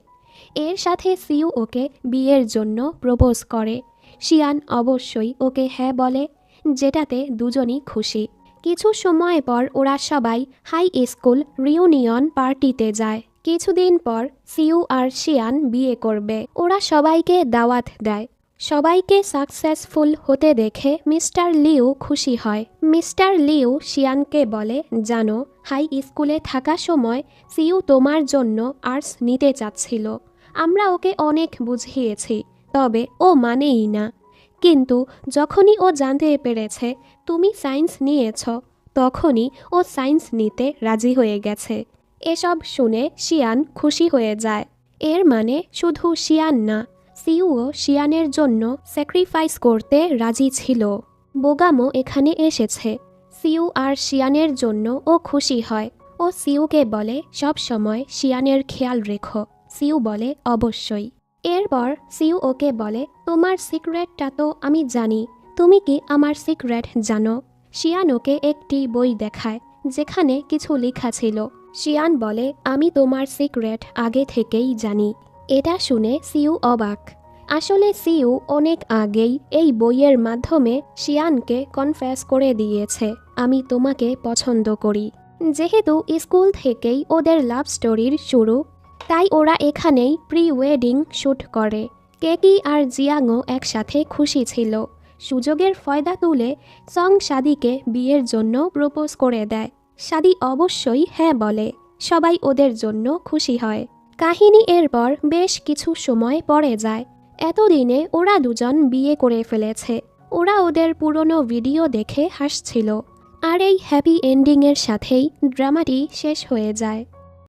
এর সাথে সিইউ ওকে বিয়ের জন্য প্রপোজ করে। শিয়ান অবশ্যই ওকে হ্যাঁ বলে, যেটাতে দুজনই খুশি। কিছু সময় পর ওরা সবাই হাই স্কুল রিউনিয়ন পার্টিতে যায়। কিছুদিন পর সিইউ আর শিয়ান বিয়ে করবে। ওরা সবাইকে দাওয়াত দেয়। সবাইকে সাকসেসফুল হতে দেখে মিস্টার লিউ খুশি হয়। মিস্টার লিউ শিয়ানকে বলে, জানো, হাই স্কুলে থাকা সময় সিইউ তোমার জন্য আর্টস নিতে চাচ্ছিল। আমরা ওকে অনেক বুঝিয়েছি, তবে ও মানেই না। কিন্তু যখনই ও জানতে পেরেছে তুমি সায়েন্স নিয়েছ, তখনই ও সায়েন্স নিতে রাজি হয়ে গেছে। এসব শুনে শিয়ান খুশি হয়ে যায়। এর মানে শুধু শিয়ান না, সিইউও শিয়ানের জন্য স্যাক্রিফাইস করতে রাজি ছিল। বোগামো এখানে এসেছে। সিইউ আর শিয়ানের জন্য ও খুশি হয়। ও সিইউকে বলে সব সময় শিয়ানের খেয়াল রেখো। সিইউ বলে অবশ্যই। এরপর সিইউ ওকে বলে, তোমার সিক্রেটটা তো আমি জানি, তুমি কি আমার সিক্রেট জানো? শিয়ান ওকে একটি বই দেখায়, যেখানে কিছু লেখা ছিল। শিয়ান বলে, আমি তোমার সিক্রেট আগে থেকেই জানি। এটা শুনে সিইউ অবাক। আসলে সিইউ অনেক আগেই এই বইয়ের মাধ্যমে শিয়ানকে কনফেস করে দিয়েছে, আমি তোমাকে পছন্দ করি। যেহেতু স্কুল থেকেই ওদের লাভ স্টোরির শুরু, তাই ওরা এখানেই প্রি ওয়েডিং শ্যুট করে। কেকি আর জিয়াংও একসাথে খুশি ছিল। সুযোগের ফয়দা তুলে সং শাদিকে বিয়ের জন্য প্রপোজ করে দেয়। শাদি অবশ্যই হ্যাঁ বলে। সবাই ওদের জন্য খুশি হয়। কাহিনী এরপর বেশ কিছু সময় পরে যায়। এতদিনে ওরা দুজন বিয়ে করে ফেলেছে। ওরা ওদের পুরনো ভিডিও দেখে হাসছিল। আর এই হ্যাপি এন্ডিংয়ের সাথেই ড্রামাটি শেষ হয়ে যায়।